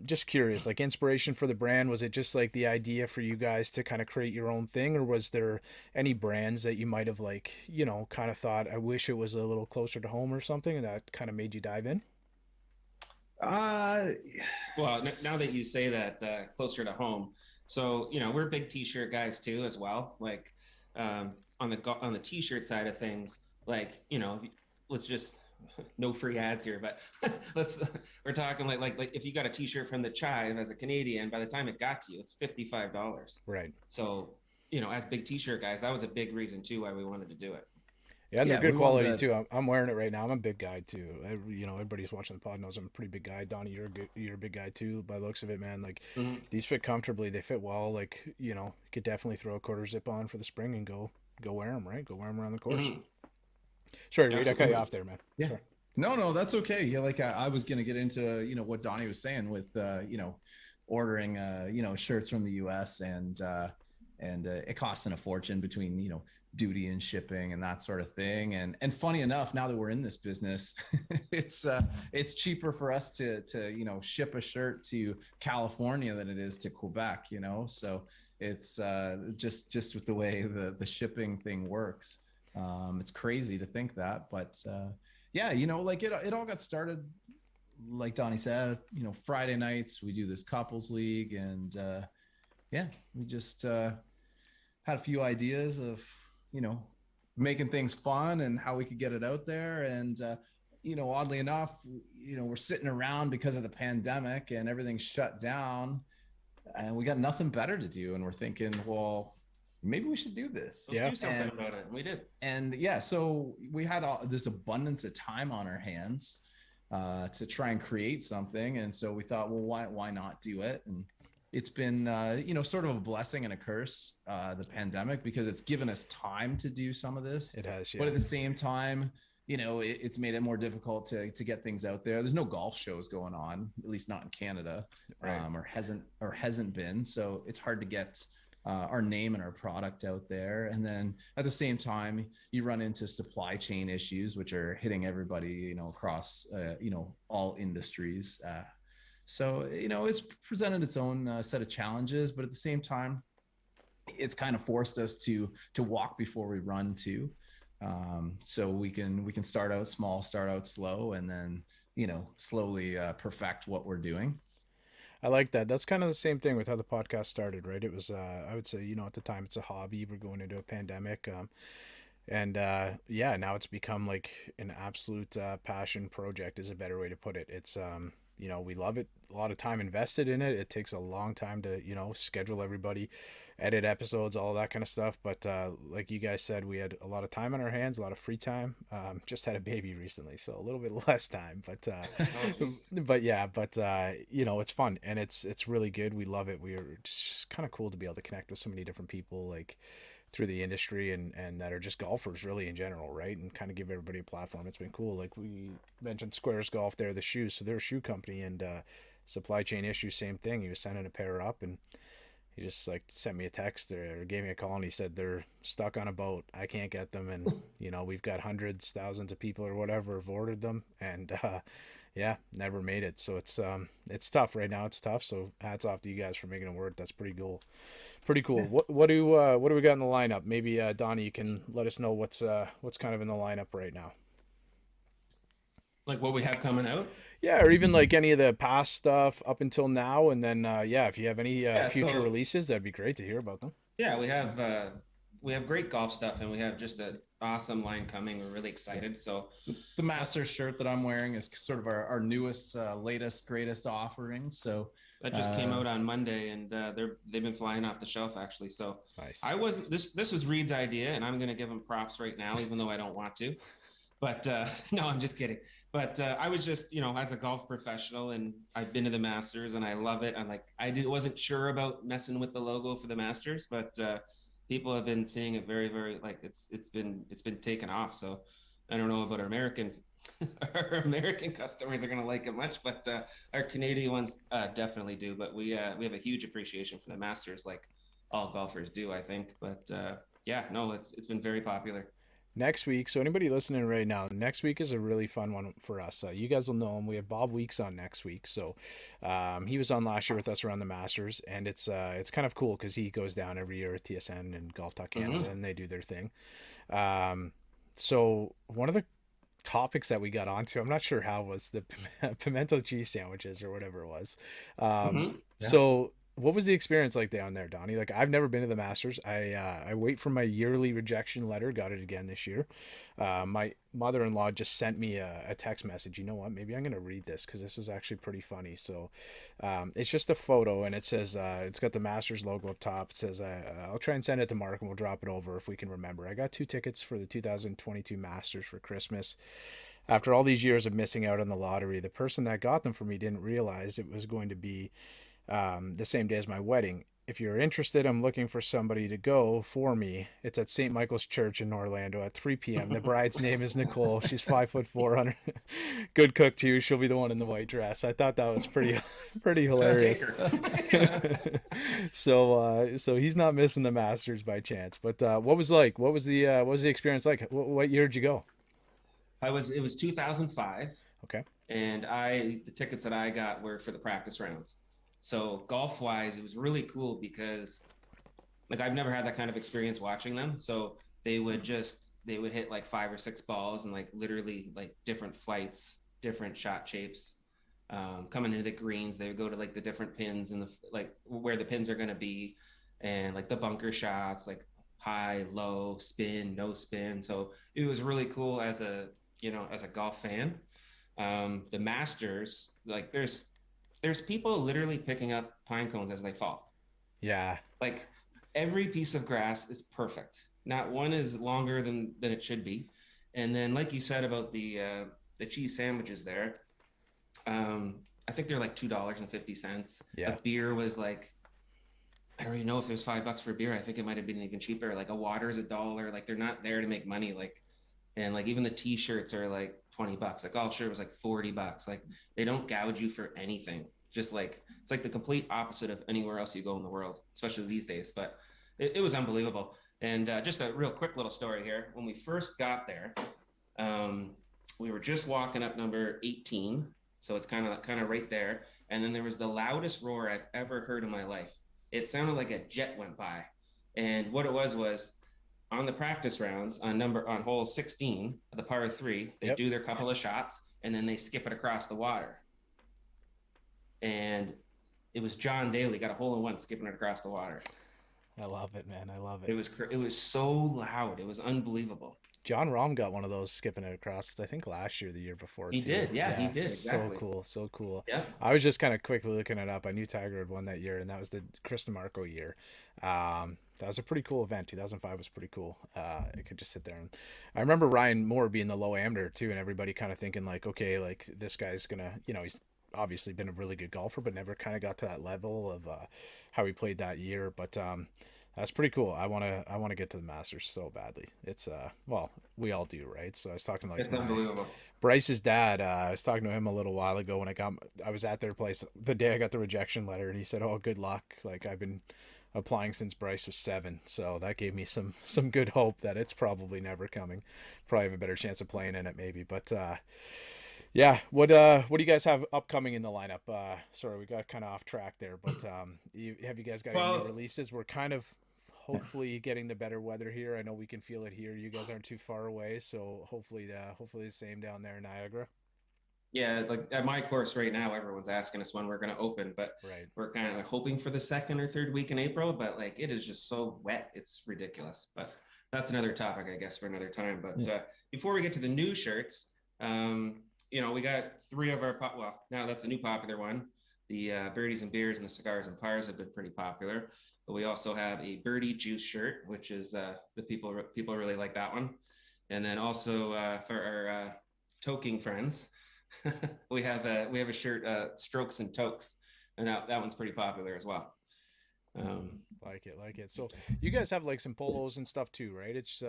Just curious, like inspiration for the brand, was it just like the idea for you guys to kind of create your own thing, or was there any brands that you might have like, kind of thought, I wish it was a little closer to home or something, and that kind of made you dive in? Well, now that you say that, closer to home. So, we're big t-shirt guys too, as well. Like, on the t-shirt side of things, like, let's just, no free ads here, but we're talking like if you got a t-shirt from the Chive as a Canadian, by the time it got to you, it's $55. Right. So, as big t-shirt guys, that was a big reason too why we wanted to do it. Yeah, and they're Yeah, good we quality wanted to- too. I'm wearing it right now. I'm a big guy too. Everybody's watching the pod knows I'm a pretty big guy. Donnie, you're a big guy too, by the looks of it, man. Like, these fit comfortably. They fit well. Like, you could definitely throw a quarter zip on for the spring and go wear them, right? Go wear them around the course. Sorry, Reid, I cut you off there, man. Yeah. Sorry. No, that's okay. Yeah, like I was gonna get into what Donnie was saying with ordering shirts from the U.S. and it costing a fortune between duty and shipping and that sort of thing. And funny enough, now that we're in this business, it's cheaper for us to ship a shirt to California than it is to Quebec. So it's just with the way the shipping thing works. It's crazy to think that, but yeah, like it all got started, like Donnie said, Friday nights, we do this couples league, and yeah, we just had a few ideas of, making things fun and how we could get it out there. And, oddly enough, we're sitting around because of the pandemic and everything's shut down, and we got nothing better to do. And we're thinking, well, maybe we should do this. Let's do something about it. We did. And yeah, so we had this abundance of time on our hands to try and create something. And so we thought, well, why not do it? And it's been, sort of a blessing and a curse, the pandemic, because it's given us time to do some of this. It has, yeah. But at the same time, it's made it more difficult to get things out there. There's no golf shows going on, at least not in Canada, right. or hasn't been. So it's hard to get our name and our product out there. And then at the same time, you run into supply chain issues, which are hitting everybody, across, all industries. So, it's presented its own set of challenges, but at the same time, it's kind of forced us to walk before we run too. So we can start out small, start out slow, and then, slowly perfect what we're doing. I like that. That's kind of the same thing with how the podcast started, right? It was, I would say, at the time it's a hobby. We're going into a pandemic. Yeah, now it's become like an absolute passion project is a better way to put it. It's, we love it. A lot of time invested in it. It takes a long time to, schedule everybody, edit episodes, all that kind of stuff. But like you guys said, we had a lot of time on our hands, a lot of free time. Just had a baby recently, so a little bit less time. But it's fun and it's really good. We love it. We're just kind of cool to be able to connect with so many different people, like through the industry and that are just golfers really in general, right? And kind of give everybody a platform. It's been cool. Like we mentioned Squares Golf there, the shoes. So they're a shoe company, and supply chain issues, same thing. He was sending a pair up and he just like sent me a text or gave me a call and he said they're stuck on a boat. I can't get them. And, we've got hundreds, thousands of people or whatever have ordered them, and yeah, never made it. So it's tough right now. It's tough. So hats off to you guys for making it work. That's pretty cool. Pretty cool. What do we got in the lineup? Maybe Donnie, you can let us know what's kind of in the lineup right now. Like what we have coming out? Yeah, or even like any of the past stuff up until now, and then if you have any future releases, that'd be great to hear about them. Yeah, we have great golf stuff, and we have just an awesome line coming. We're really excited. So the Masters shirt that I'm wearing is sort of our newest, latest, greatest offering. So that just came out on Monday, and they've been flying off the shelf actually. So nice. I wasn't this was Reid's idea, and I'm going to give him props right now, even though I don't want to. But no, I'm just kidding. But I was just, as a golf professional, and I've been to the Masters and I love it. I'm like, wasn't sure about messing with the logo for the Masters, but people have been seeing it very, very, like it's been taken off. So I don't know about our American our American customers are going to like it much, but our Canadian ones definitely do. But we have a huge appreciation for the Masters, like all golfers do, I think. But yeah, no, it's been very popular. Next week, so anybody listening right now, next week is a really fun one for us. You guys will know him. We have Bob Weeks on next week. So he was on last year with us around the Masters, and it's kind of cool because he goes down every year at TSN and Golf Talk Canada, and they do their thing. So one of the topics that we got onto, I'm not sure how, was the pimento cheese sandwiches or whatever it was. So what was the experience like down there, Donnie? Like, I've never been to the Masters. I wait for my yearly rejection letter. Got it again this year. My mother-in-law just sent me a text message. You know what? Maybe I'm going to read this because this is actually pretty funny. So it's just a photo, and it says, it's got the Masters logo up top. It says, I'll try and send it to Mark, and we'll drop it over if we can remember. I got 2 tickets for the 2022 Masters for Christmas. After all these years of missing out on the lottery, the person that got them for me didn't realize it was going to be the same day as my wedding. If you're interested, I'm looking for somebody to go for me. It's at St. Michael's Church in Orlando at 3 p.m. The bride's name is Nicole. She's 5'4", good cook too. She'll be the one in the white dress. I thought that was pretty hilarious. So he's not missing the Masters by chance. But what was the experience like? What year did you go? It was 2005. Okay. And the tickets that I got were for the practice rounds. So golf wise, it was really cool because like I've never had that kind of experience watching them. So they would hit like 5 or 6 balls and like literally like different flights, different shot shapes. Coming into the greens, they would go to like the different pins and like where the pins are going to be, and like the bunker shots, like high, low, spin, no spin. So it was really cool as a golf fan. The Masters, like there's people literally picking up pine cones as they fall. Yeah. Like every piece of grass is perfect. Not one is longer than it should be. And then like you said about the cheese sandwiches there, I think they're like $2.50. Yeah. A beer was like, I don't even know if it was $5 for a beer. I think it might have been even cheaper. Like a water is $1. Like they're not there to make money. Like, and like even the t-shirts are like $20. Like golf shirt was like $40. Like they don't gouge you for anything. Just like it's like the complete opposite of anywhere else you go in the world, especially these days. But it was unbelievable. And just a real quick little story here. When we first got there, we were just walking up number 18, so it's kind of right there. And then there was the loudest roar I've ever heard in my life. It sounded like a jet went by. And what it was on the practice rounds on hole 16, the par 3, they do their couple of shots and then they skip it across the water. And it was John Daly got a hole in one skipping it across the water. I love it, man. I love it. It was so loud. It was unbelievable. John Rahm got one of those skipping it across, I think last year, the year before. He did. Yeah, he did. Exactly. So cool. Yeah. I was just kind of quickly looking it up. I knew Tiger had won that year, and that was the Chris DeMarco year. That was a pretty cool event. 2005 was pretty cool. It could just sit there. And I remember Ryan Moore being the low amateur too, and everybody kind of thinking like, okay, like this guy's gonna, he's obviously been a really good golfer, but never kind of got to that level of how he played that year. But that's pretty cool. I want to get to the Masters so badly. It's we all do, right? So I was talking It's unbelievable. Bryce's dad. I was talking to him a little while ago when I was at their place the day I got the rejection letter, and he said, "Oh, good luck. Like I've been applying since Bryce was 7, so that gave me some good hope that it's probably never coming. Probably have a better chance of playing in it, maybe, but." Yeah, what do you guys have upcoming in the lineup? Sorry, we got kind of off track there, but have you guys got any new releases? We're kind of hopefully getting the better weather here. I know we can feel it here. You guys aren't too far away, so hopefully the same down there in Niagara. Yeah, like at my course right now, everyone's asking us when we're going to open, but we're kind of hoping for the 2nd or 3rd week in April. But like it is just so wet, it's ridiculous. But that's another topic, I guess, for another time. But before we get to the new shirts, we got 3 of our now that's a new popular one. The birdies and beers and the cigars and pars have been pretty popular. But we also have a birdie juice shirt, which is the people really like that one. And then also for our toking friends, we have a shirt, strokes and tokes, and that one's pretty popular as well. Like it. So you guys have like some polos and stuff too, right? It's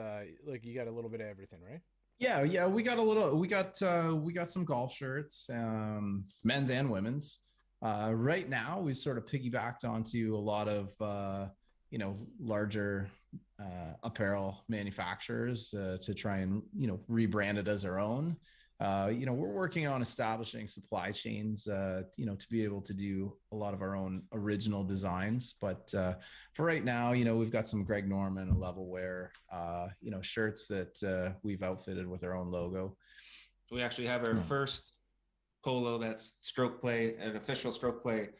like you got a little bit of everything, right? Yeah, we got some golf shirts, men's and women's. Right now, we've sort of piggybacked onto a lot of larger apparel manufacturers to try and rebrand it as our own. We're working on establishing supply chains, to be able to do a lot of our own original designs. But for right now, we've got some Greg Norman level wear, shirts that we've outfitted with our own logo. We actually have our first polo that's stroke play, an official stroke play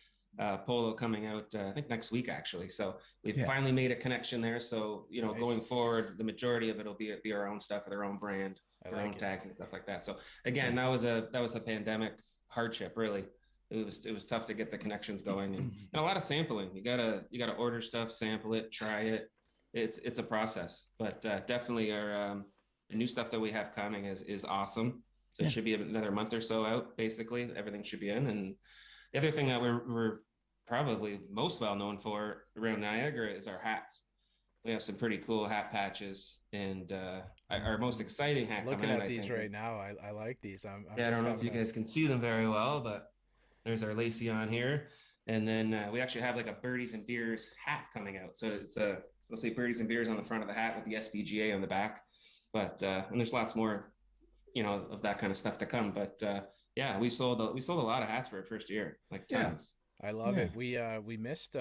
polo coming out, I think next week actually. So we've finally made a connection there. So nice. Going forward, the majority of it will be our own stuff with our own brand, our own tags and stuff like that. So again, that was a pandemic hardship, really. It was tough to get the connections going and a lot of sampling. You gotta order stuff, sample it, try it. It's a process, but definitely our the new stuff that we have coming is awesome. So it should be another month or so out. Basically, everything should be in. And the other thing that we're probably most well known for around Niagara is our hats. We have some pretty cool hat patches, and our most exciting hat. Looking at these right now, I like these. I'm I don't know if you guys can see them very well, but there's our Lacey on here, and then we actually have like a Birdies and Beers hat coming out. So it's let's say Birdies and Beers on the front of the hat with the SPGA on the back. But and there's lots more of that kind of stuff to come. But we sold a lot of hats for our first year, like tons. I love it. We missed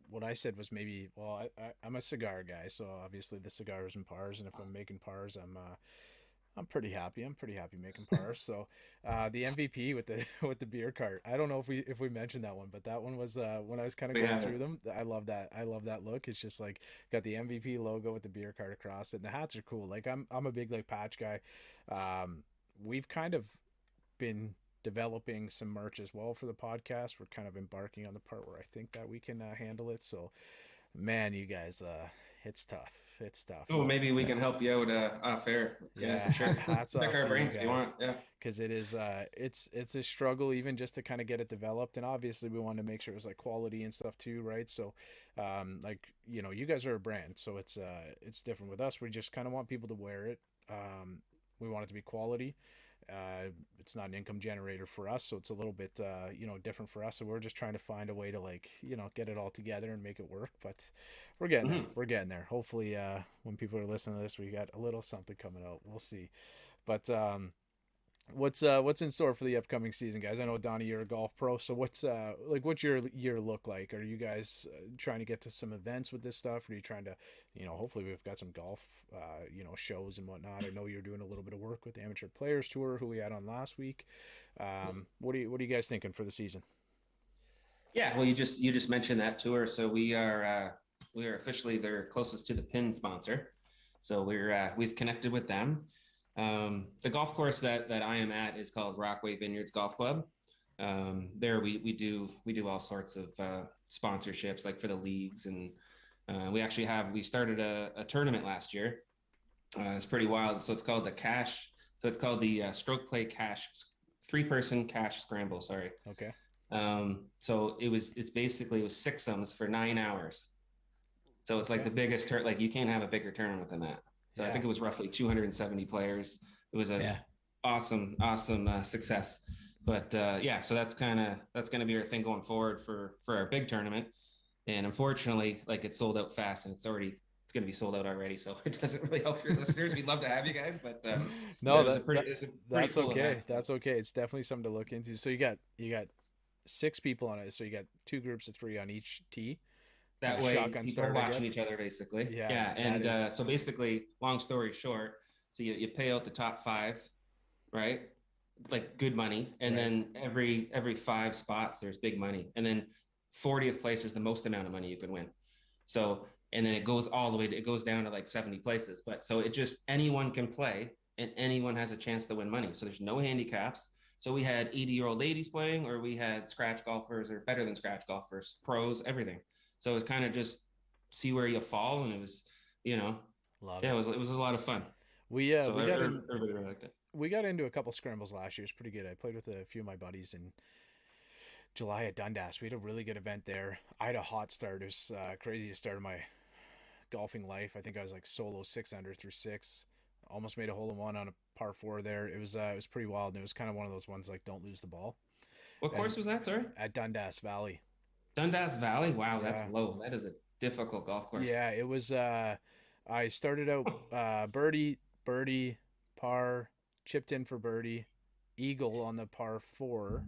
what I said was maybe, well, I'm a cigar guy, so obviously the cigars and pars, and if I'm making pars, I'm pretty happy. I'm pretty happy making pars. So the MVP with the beer cart. I don't know if we mentioned that one, but that one was when I was kind of going through them. I love that. I love that look. It's just like got the MVP logo with the beer cart across it. And the hats are cool. Like I'm a big like patch guy. We've kind of been developing some merch as well for the podcast. We're kind of embarking on the part where I think that we can handle it. So man, you guys, it's tough. It's tough. Oh, maybe we can help you out off air. Yeah, for sure. Hats off Pick our to brain you guys. You want, yeah. Because it is, it's a struggle even just to kind of get it developed, and obviously we want to make sure it's like quality and stuff too, right? So, you guys are a brand, so it's different with us. We just kind of want people to wear it. We want it to be quality. It's not an income generator for us, so it's a little bit different for us. So we're just trying to find a way to get it all together and make it work. But we're getting there. We're getting there. Hopefully, when people are listening to this, we got a little something coming out. We'll see. But what's in store for the upcoming season, guys? I know, Donnie, you're a golf pro, so what's your year look like? Are you guys trying to get to some events with this stuff? Or are you trying to, hopefully we've got some golf shows and whatnot. I know you're doing a little bit of work with the Amateur Players Tour, who we had on last week. What are you guys thinking for the season? Yeah, well, you just mentioned that tour, so we are officially their closest to the pin sponsor, so we've connected with them. The golf course that I am at is called Rockaway Vineyards Golf Club. There we do all sorts of sponsorships, like for the leagues, and we started a tournament last year. It's pretty wild. So it's called the Cash. So it's called the Stroke Play Cash 3-person Cash Scramble. Sorry. Okay. So it was 6ums for 9 hours. So it's like the biggest like you can't have a bigger tournament than that. So I think it was roughly 270 players. It was awesome success. But so that's going to be our thing going forward for our big tournament. And unfortunately, like, it's sold out fast, and it's going to be sold out already. So it doesn't really help your listeners. We'd love to have you guys, but no, that's cool okay. Event. That's okay. It's definitely something to look into. So you got 6 people on it. So you got 2 groups of 3 on each tee. That way, people are watching each other, basically. Yeah. And so basically, long story short, so you pay out the top 5, right? Like good money, and then every 5 spots there's big money, and then 40th place is the most amount of money you can win. So, and then it goes all the way it goes down to like 70 places. But so it just, anyone can play, and anyone has a chance to win money. So there's no handicaps. So we had 80-year-old ladies playing, or we had scratch golfers, or better than scratch golfers, pros, everything. So it was kind of just see where you fall, and it was, it was a lot of fun. Everybody really liked it. We got into a couple scrambles last year. It's pretty good. I played with a few of my buddies in July at Dundas. We had a really good event there. I had a hot start. It was craziest start of my golfing life. I think I was like solo 6 under through 6. almost made a hole in one on a par 4 there. It was pretty wild, and it was kind of one of those ones like don't lose the ball. What course was that, sorry? At Dundas Valley. Dundas Valley? Wow, Yeah. that's low. That is a difficult golf course. Yeah, it was. I started out birdie, par, chipped in for birdie, eagle on the par 4.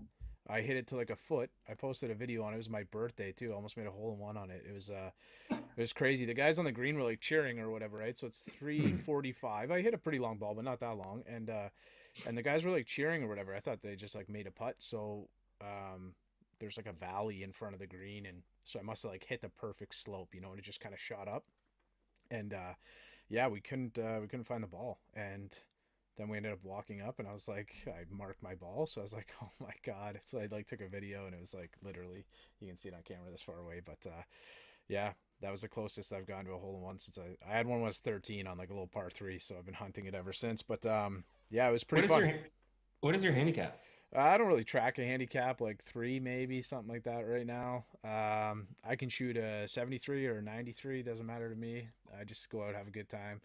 I hit it to like a foot. I posted a video on it. It was my birthday too. I almost made a hole in one on it. It was crazy. The guys on the green were like cheering or whatever, right? So it's 345. I hit a pretty long ball, but not that long. And the guys were like cheering or whatever. I thought they just like made a putt. So there's like a valley in front of the green, and so I must have like hit the perfect slope, and it just kind of shot up. And yeah, we couldn't find the ball, and then we ended up walking up, and I was like, I marked my ball, so I was like, oh my god. So I like took a video, and it was like literally, you can see it on camera this far away, but yeah, that was the closest I've gone to a hole in one since I had one when I was 13 on like a little par 3, so I've been hunting it ever since. But yeah, it was pretty fun. What is your handicap? I don't really track a handicap, like 3 maybe, something like that right now. I can shoot a 73 or a 93, doesn't matter to me. I just go out, have a good time.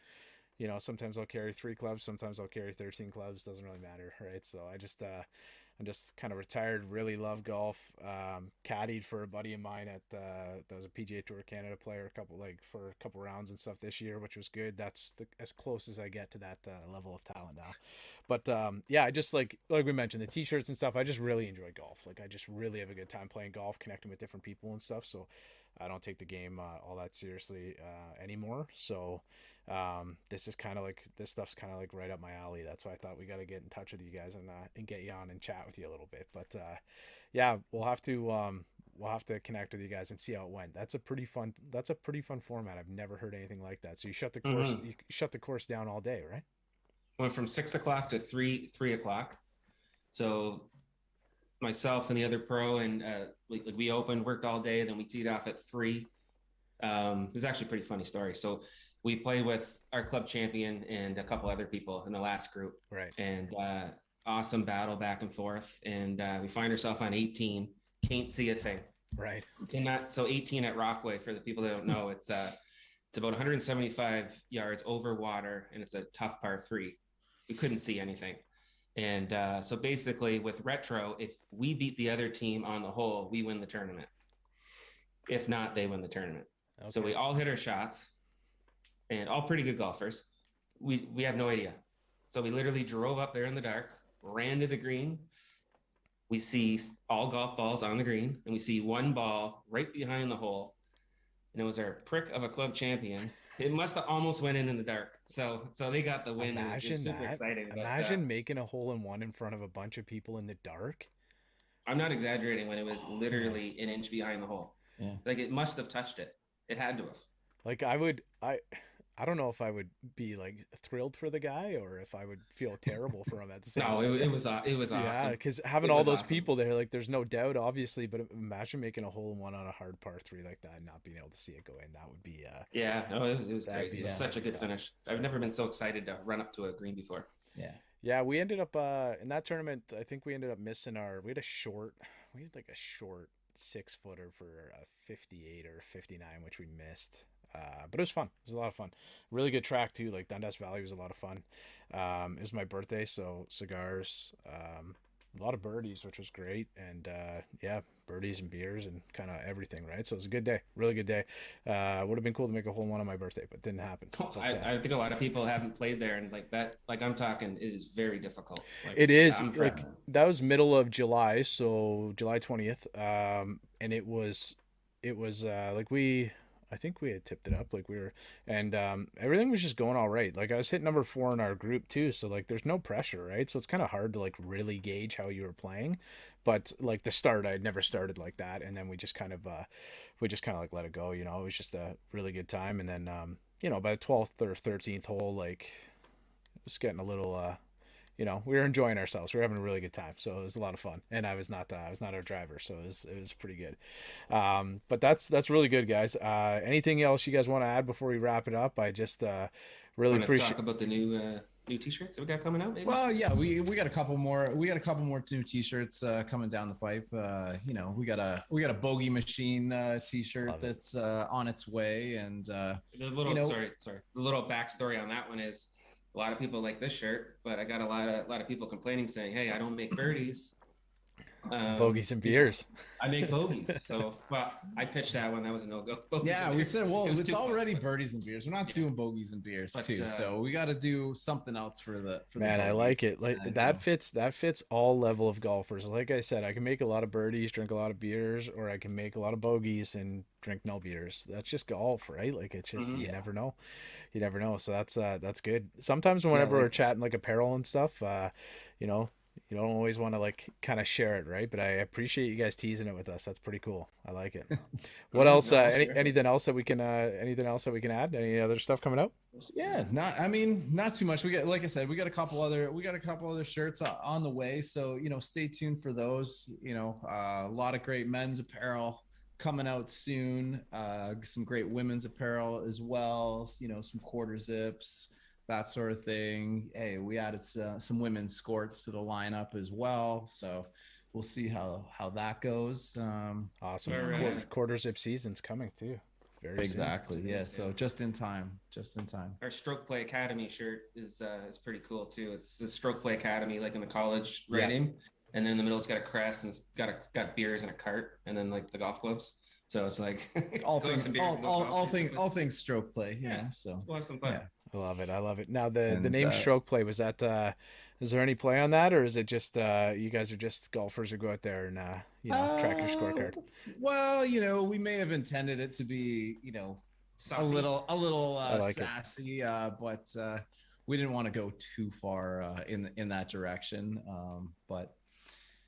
Sometimes I'll carry 3 clubs, sometimes I'll carry 13 clubs, doesn't really matter, right? So I'm just kind of retired, really love golf. Caddied for a buddy of mine that was a PGA Tour Canada player for a couple rounds and stuff this year, which was good. That's as close as I get to that level of talent now. But yeah, I just like we mentioned, the t-shirts and stuff, I just really enjoy golf. Like I just really have a good time playing golf, connecting with different people and stuff. So I don't take the game all that seriously anymore. So this stuff's kind of like right up my alley. That's why I thought we got to get in touch with you guys and get you on and chat with you a little bit. But yeah, we'll have to connect with you guys and see how it went. That's a pretty fun format. I've never heard anything like that. So you shut the course down all day, right? Went from 6 o'clock to 3 o'clock. So myself and the other pro, and we opened, worked all day, then we teed off at 3. It was actually a pretty funny story. So we play with our club champion and a couple other people in the last group. Right. And awesome battle back and forth. And we find ourselves on 18, can't see a thing. Right. So 18 at Rockaway, for the people that don't know, it's about 175 yards over water, and it's a tough par 3. We couldn't see anything. And so basically with retro, if we beat the other team on the hole, we win the tournament. If not, they win the tournament. Okay. So we all hit our shots, and all pretty good golfers. We have no idea. So we literally drove up there in the dark, ran to the green. We see all golf balls on the green, and we see one ball right behind the hole. And it was our prick of a club champion. It must have almost went in the dark. So they got the win. Imagine it was super exciting. Imagine making a hole in one in front of a bunch of people in the dark. I'm not exaggerating when it was literally an inch behind the hole. Yeah. Like it must have touched it. It had to have. Like I don't know if I would be like thrilled for the guy or if I would feel terrible for him at the same time. No, it was awesome. Yeah, because having all those people there, like there's no doubt, obviously, but imagine making a hole in one on a hard par 3 like that and not being able to see it go in. That would be yeah, no, it was crazy. It was such a good finish. I've never been so excited to run up to a green before. Yeah, we ended up in that tournament, I think we ended up missing we had like a short 6-footer for a 58 or 59, which we missed. But it was fun. It was a lot of fun. Really good track too. Like Dundas Valley was a lot of fun. It was my birthday, so cigars, a lot of birdies, which was great. And yeah, birdies and beers and kind of everything, right? So it was a good day, really good day. Would have been cool to make a hole in one on my birthday, but didn't happen. But, I think a lot of people haven't played there, and like that, like I'm talking, it is very difficult. Like, it is like that was middle of July, so July 20th. And it was like I think we had tipped it up and everything was just going all right. Like I was hitting number 4 in our group too. So like there's no pressure, right? So it's kind of hard to like really gauge how you were playing, but like the start, I had never started like that. And then we just kind of like let it go, it was just a really good time. And then, by the 12th or 13th hole, like it was getting a little, we were enjoying ourselves. We were having a really good time. So it was a lot of fun. And I was not our driver. So it was pretty good. But that's really good, guys. Anything else you guys want to add before we wrap it up? I just really appreciate talk about the new t-shirts that we got coming out. Maybe? Well, yeah, we got a couple more. We got a couple more new t-shirts coming down the pipe. We got a Bogey Machine t-shirt that's on its way. And the little, sorry. The little backstory on that one is, a lot of people like this shirt, but I got a lot of people complaining saying, hey, I don't make birdies. Bogeys and beers. I make bogeys. So, well, I pitched that one. That was a no-go. Yeah, we said, well, it's too already close, birdies and beers. We're not doing bogeys and beers But, too, so we got to do something else for the Man, I bogeys. like it. Like that fits all level of golfers. Like I said, I can make a lot of birdies, drink a lot of beers, or I can make a lot of bogeys and drink no beers. That's just golf, right? Like it's just you never know. You never know. So that's good. Sometimes whenever we're chatting like apparel and stuff, you know, you don't always want to like kind of share it, right? But I appreciate you guys teasing it with us. That's pretty cool. I like it. What else? Anything else that we can add? Any other stuff coming up? Yeah, not too much. We got, like I said, we got a couple other shirts on the way. So, stay tuned for those. A lot of great men's apparel coming out soon. Some great women's apparel as well. Some quarter zips, that sort of thing. Hey, we added some women's skirts to the lineup as well. So we'll see how that goes. Awesome. Quarter zip season's coming too. Very exactly. soon. Yeah. So just in time. Our Stroke Play Academy shirt is pretty cool too. It's the Stroke Play Academy, like in the college writing. And then in the middle, it's got a crest and it's got beers in a cart, and then like the golf clubs. So it's like all things stroke play. So we'll have some fun. Yeah. I love it. Now the name Stroke Play, was that is there any play on that, or is it just you guys are just golfers who go out there and track your scorecard? Well, we may have intended it to be, Saucy. a little like sassy, but we didn't want to go too far in that direction. But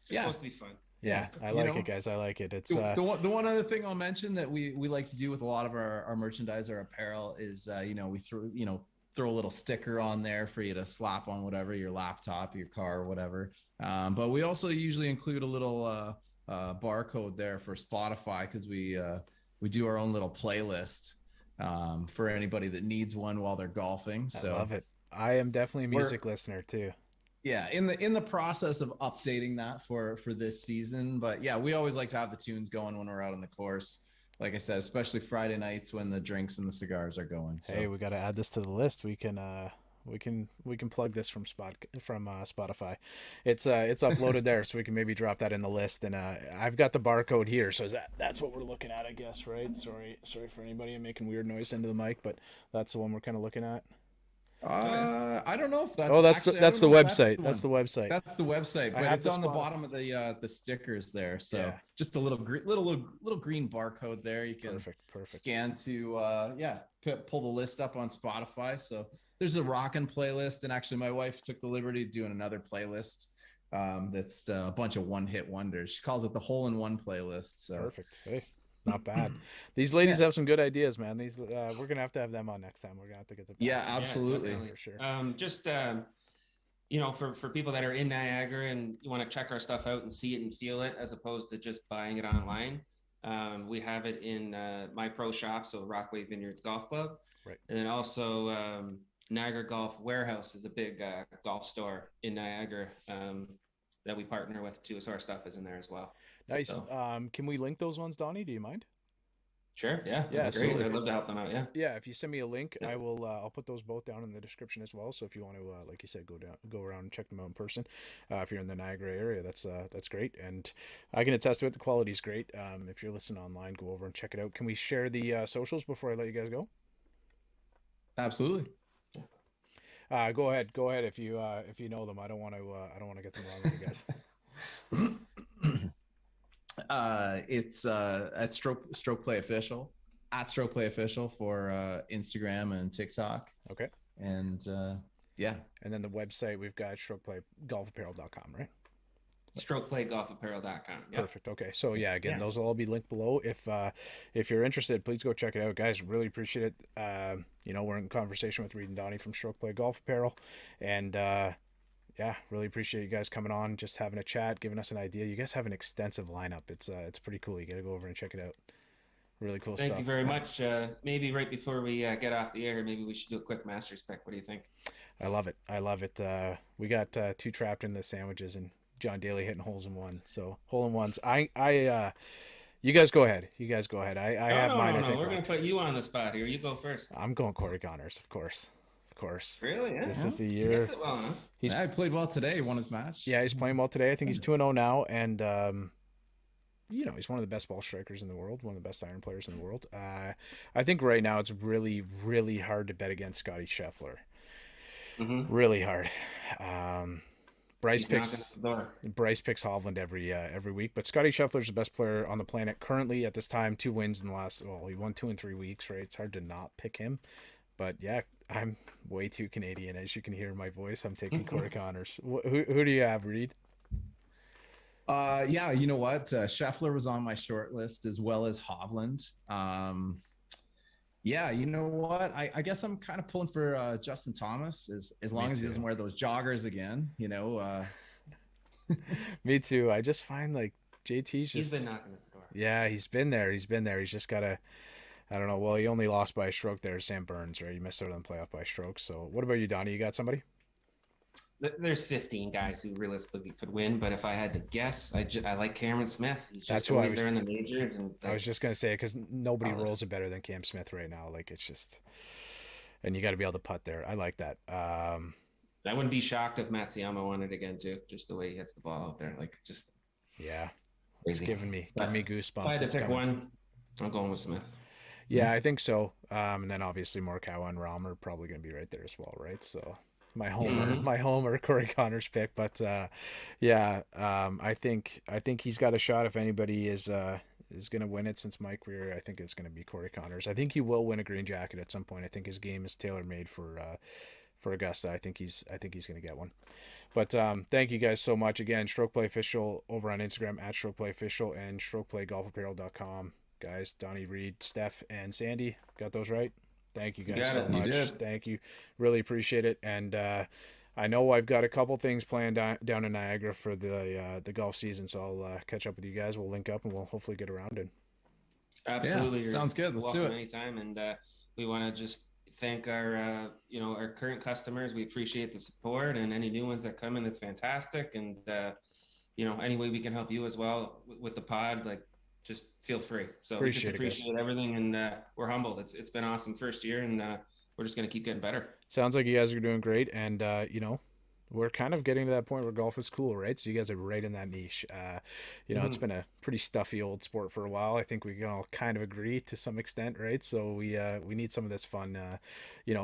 it's supposed to be fun. Yeah, I like it, guys. I like it. It's the one other thing I'll mention that we like to do with a lot of our merchandise, our apparel, is we throw a little sticker on there for you to slap on whatever, your laptop, your car, whatever. But we also usually include a little barcode there for Spotify, because we do our own little playlist for anybody that needs one while they're golfing. So I love it. I am definitely a music listener too. Yeah, in the process of updating that for this season, but yeah, we always like to have the tunes going when we're out on the course. Like I said, especially Friday nights when the drinks and the cigars are going. So. Hey, we got to add this to the list. We can plug this from Spotify. It's uploaded there, so we can maybe drop that in the list. And I've got the barcode here, so that's what we're looking at, I guess, right? Sorry for anybody. I'm making weird noise into the mic, but that's the one we're kind of looking at. I don't know if that's. Oh, that's the website. That's the website. That's the website, but it's on the bottom of the stickers there. So just a little green barcode there. You can perfect scan to pull the list up on Spotify. So there's a rockin' playlist, and actually my wife took the liberty of doing another playlist that's a bunch of one-hit wonders. She calls it the hole-in-one playlist. So perfect. Hey. Not bad. These ladies have some good ideas, man. These we're gonna have to have them on next time. We're gonna have to get them. Yeah, absolutely, for sure. For people that are in Niagara and you want to check our stuff out and see it and feel it, as opposed to just buying it online, we have it in my pro shop, so Rockaway Vineyards Golf Club, right? And then also Niagara Golf Warehouse is a big golf store in Niagara that we partner with too, so our stuff is in there as well. Nice. So, can we link those ones, Donnie? Do you mind? Sure. Yeah. That's great. I'd love to help them out. Yeah. Yeah. If you send me a link, I will. I'll put those both down in the description as well. So if you want to, like you said, go around and check them out in person. If you're in the Niagara area, that's great. And I can attest to it. The quality is great. If you're listening online, go over and check it out. Can we share the socials before I let you guys go? Absolutely. Go ahead. If you know them, I don't want to get them wrong with you guys. It's at Stroke Play Official, at Stroke Play Official for Instagram and TikTok. Okay. And and then the website we've got strokeplaygolfapparel.com, right? Strokeplaygolfapparel.com. Yep. Perfect. Okay. So again, those will all be linked below. If you're interested, please go check it out, guys. Really appreciate it. We're in conversation with Reid and Donnie from Stroke Play Golf Apparel, and really appreciate you guys coming on, just having a chat, giving us an idea. You guys have an extensive lineup. It's pretty cool. You got to go over and check it out. Really cool stuff. Thank you very much. Maybe right before we get off the air, maybe we should do a quick Masters pick. What do you think? I love it. We got two trapped in the sandwiches and John Daly hitting holes in one. So hole in ones. You guys go ahead. I have mine. No. We're going to put you on the spot here. You go first. I'm going Corey Connors, of course. course. Really? Yeah. This is the He year. gets it well enough. Yeah, he played well today. He won his match. Yeah, he's playing well today. I think he's 2-0 now, and he's one of the best ball strikers in the world, one of the best iron players in the world. I think right now it's really, really hard to bet against Scotty Scheffler. Mm-hmm. Really hard. Bryce He's knocking at the door. picks Hovland every week, but Scotty Scheffler's the best player on the planet currently at this time. 2 wins in the last. Well, he won 2 in 3 weeks, right? It's hard to not pick him, but yeah, I'm way too Canadian, as you can hear in my voice. I'm taking Corey Connors. Who do you have, Reid? Yeah, you know what? Scheffler was on my short list as well as Hovland. Yeah, you know what? I guess I'm kind of pulling for Justin Thomas as long as he doesn't wear those joggers again. Me too. I just find like JT's just. He's been knocking at the door. Yeah, he's been there. He's just gotta. I don't know. Well, he only lost by a stroke there, Sam Burns, right? He missed out on the playoff by a stroke. So, what about you, Donnie? You got somebody? There's 15 guys who realistically could win, but if I had to guess, I like Cameron Smith. He's That's just who I always was- there in the majors. And I was just gonna say, because nobody rolls it better than Cam Smith right now. Like, it's just, and you got to be able to putt there. I like that. I wouldn't be shocked if Matsuyama won it again too, just the way he hits the ball out there. Like, just Yeah, it's crazy. giving me goosebumps. If I had It's to pick coming. one, I'm going with Smith. Yeah, I think so. And then obviously Morikawa and Rahm are probably going to be right there as well, right? So my homer Corey Connors pick, but I think he's got a shot. If anybody is going to win it since Mike Weir, I think it's going to be Corey Connors. I think he will win a green jacket at some point. I think his game is tailor made for Augusta. I think he's going to get one. But thank you guys so much again. Stroke Play Official over on Instagram at Stroke Play Official and StrokePlayGolfApparel.com. Guys, Donnie Reed, Steph, and Sandy, got those right? Thank you guys so much. Thank you. Really appreciate it. And I know I've got a couple things planned down in Niagara for the golf season, so I'll catch up with you guys. We'll link up and we'll hopefully get around it. Absolutely. Yeah, sounds good. Let's do it. Anytime. And we want to just thank our current customers. We appreciate the support, and any new ones that come in, it's fantastic. And, any way we can help you as well with the pod, like, just feel free. So we just appreciate everything, and we're humbled. It's been awesome first year, and we're just going to keep getting better. Sounds like you guys are doing great, and we're kind of getting to that point where golf is cool, right? So you guys are right in that niche. It's been a pretty stuffy old sport for a while. I think we can all kind of agree to some extent, right? So we need some of this fun,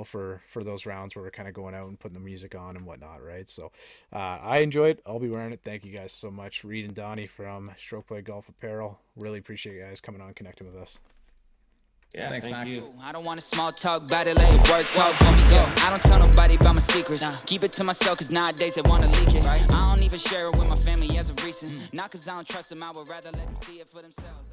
for those rounds where we're kind of going out and putting the music on and whatnot, right? So I enjoy it. I'll be wearing it. Thank you guys so much, Reid and Donnie from Stroke Play Golf Apparel. Really appreciate you guys coming on, connecting with us. Yeah, thanks, thank Mac. you. I don't want to small talk about it, let it work talk for me. Yeah. I don't tell nobody about my secrets. Keep it to myself, cause nowadays they wanna leak it. I don't even share it with my family as a reason. Not cause I don't trust them, I would rather let them see it for themselves.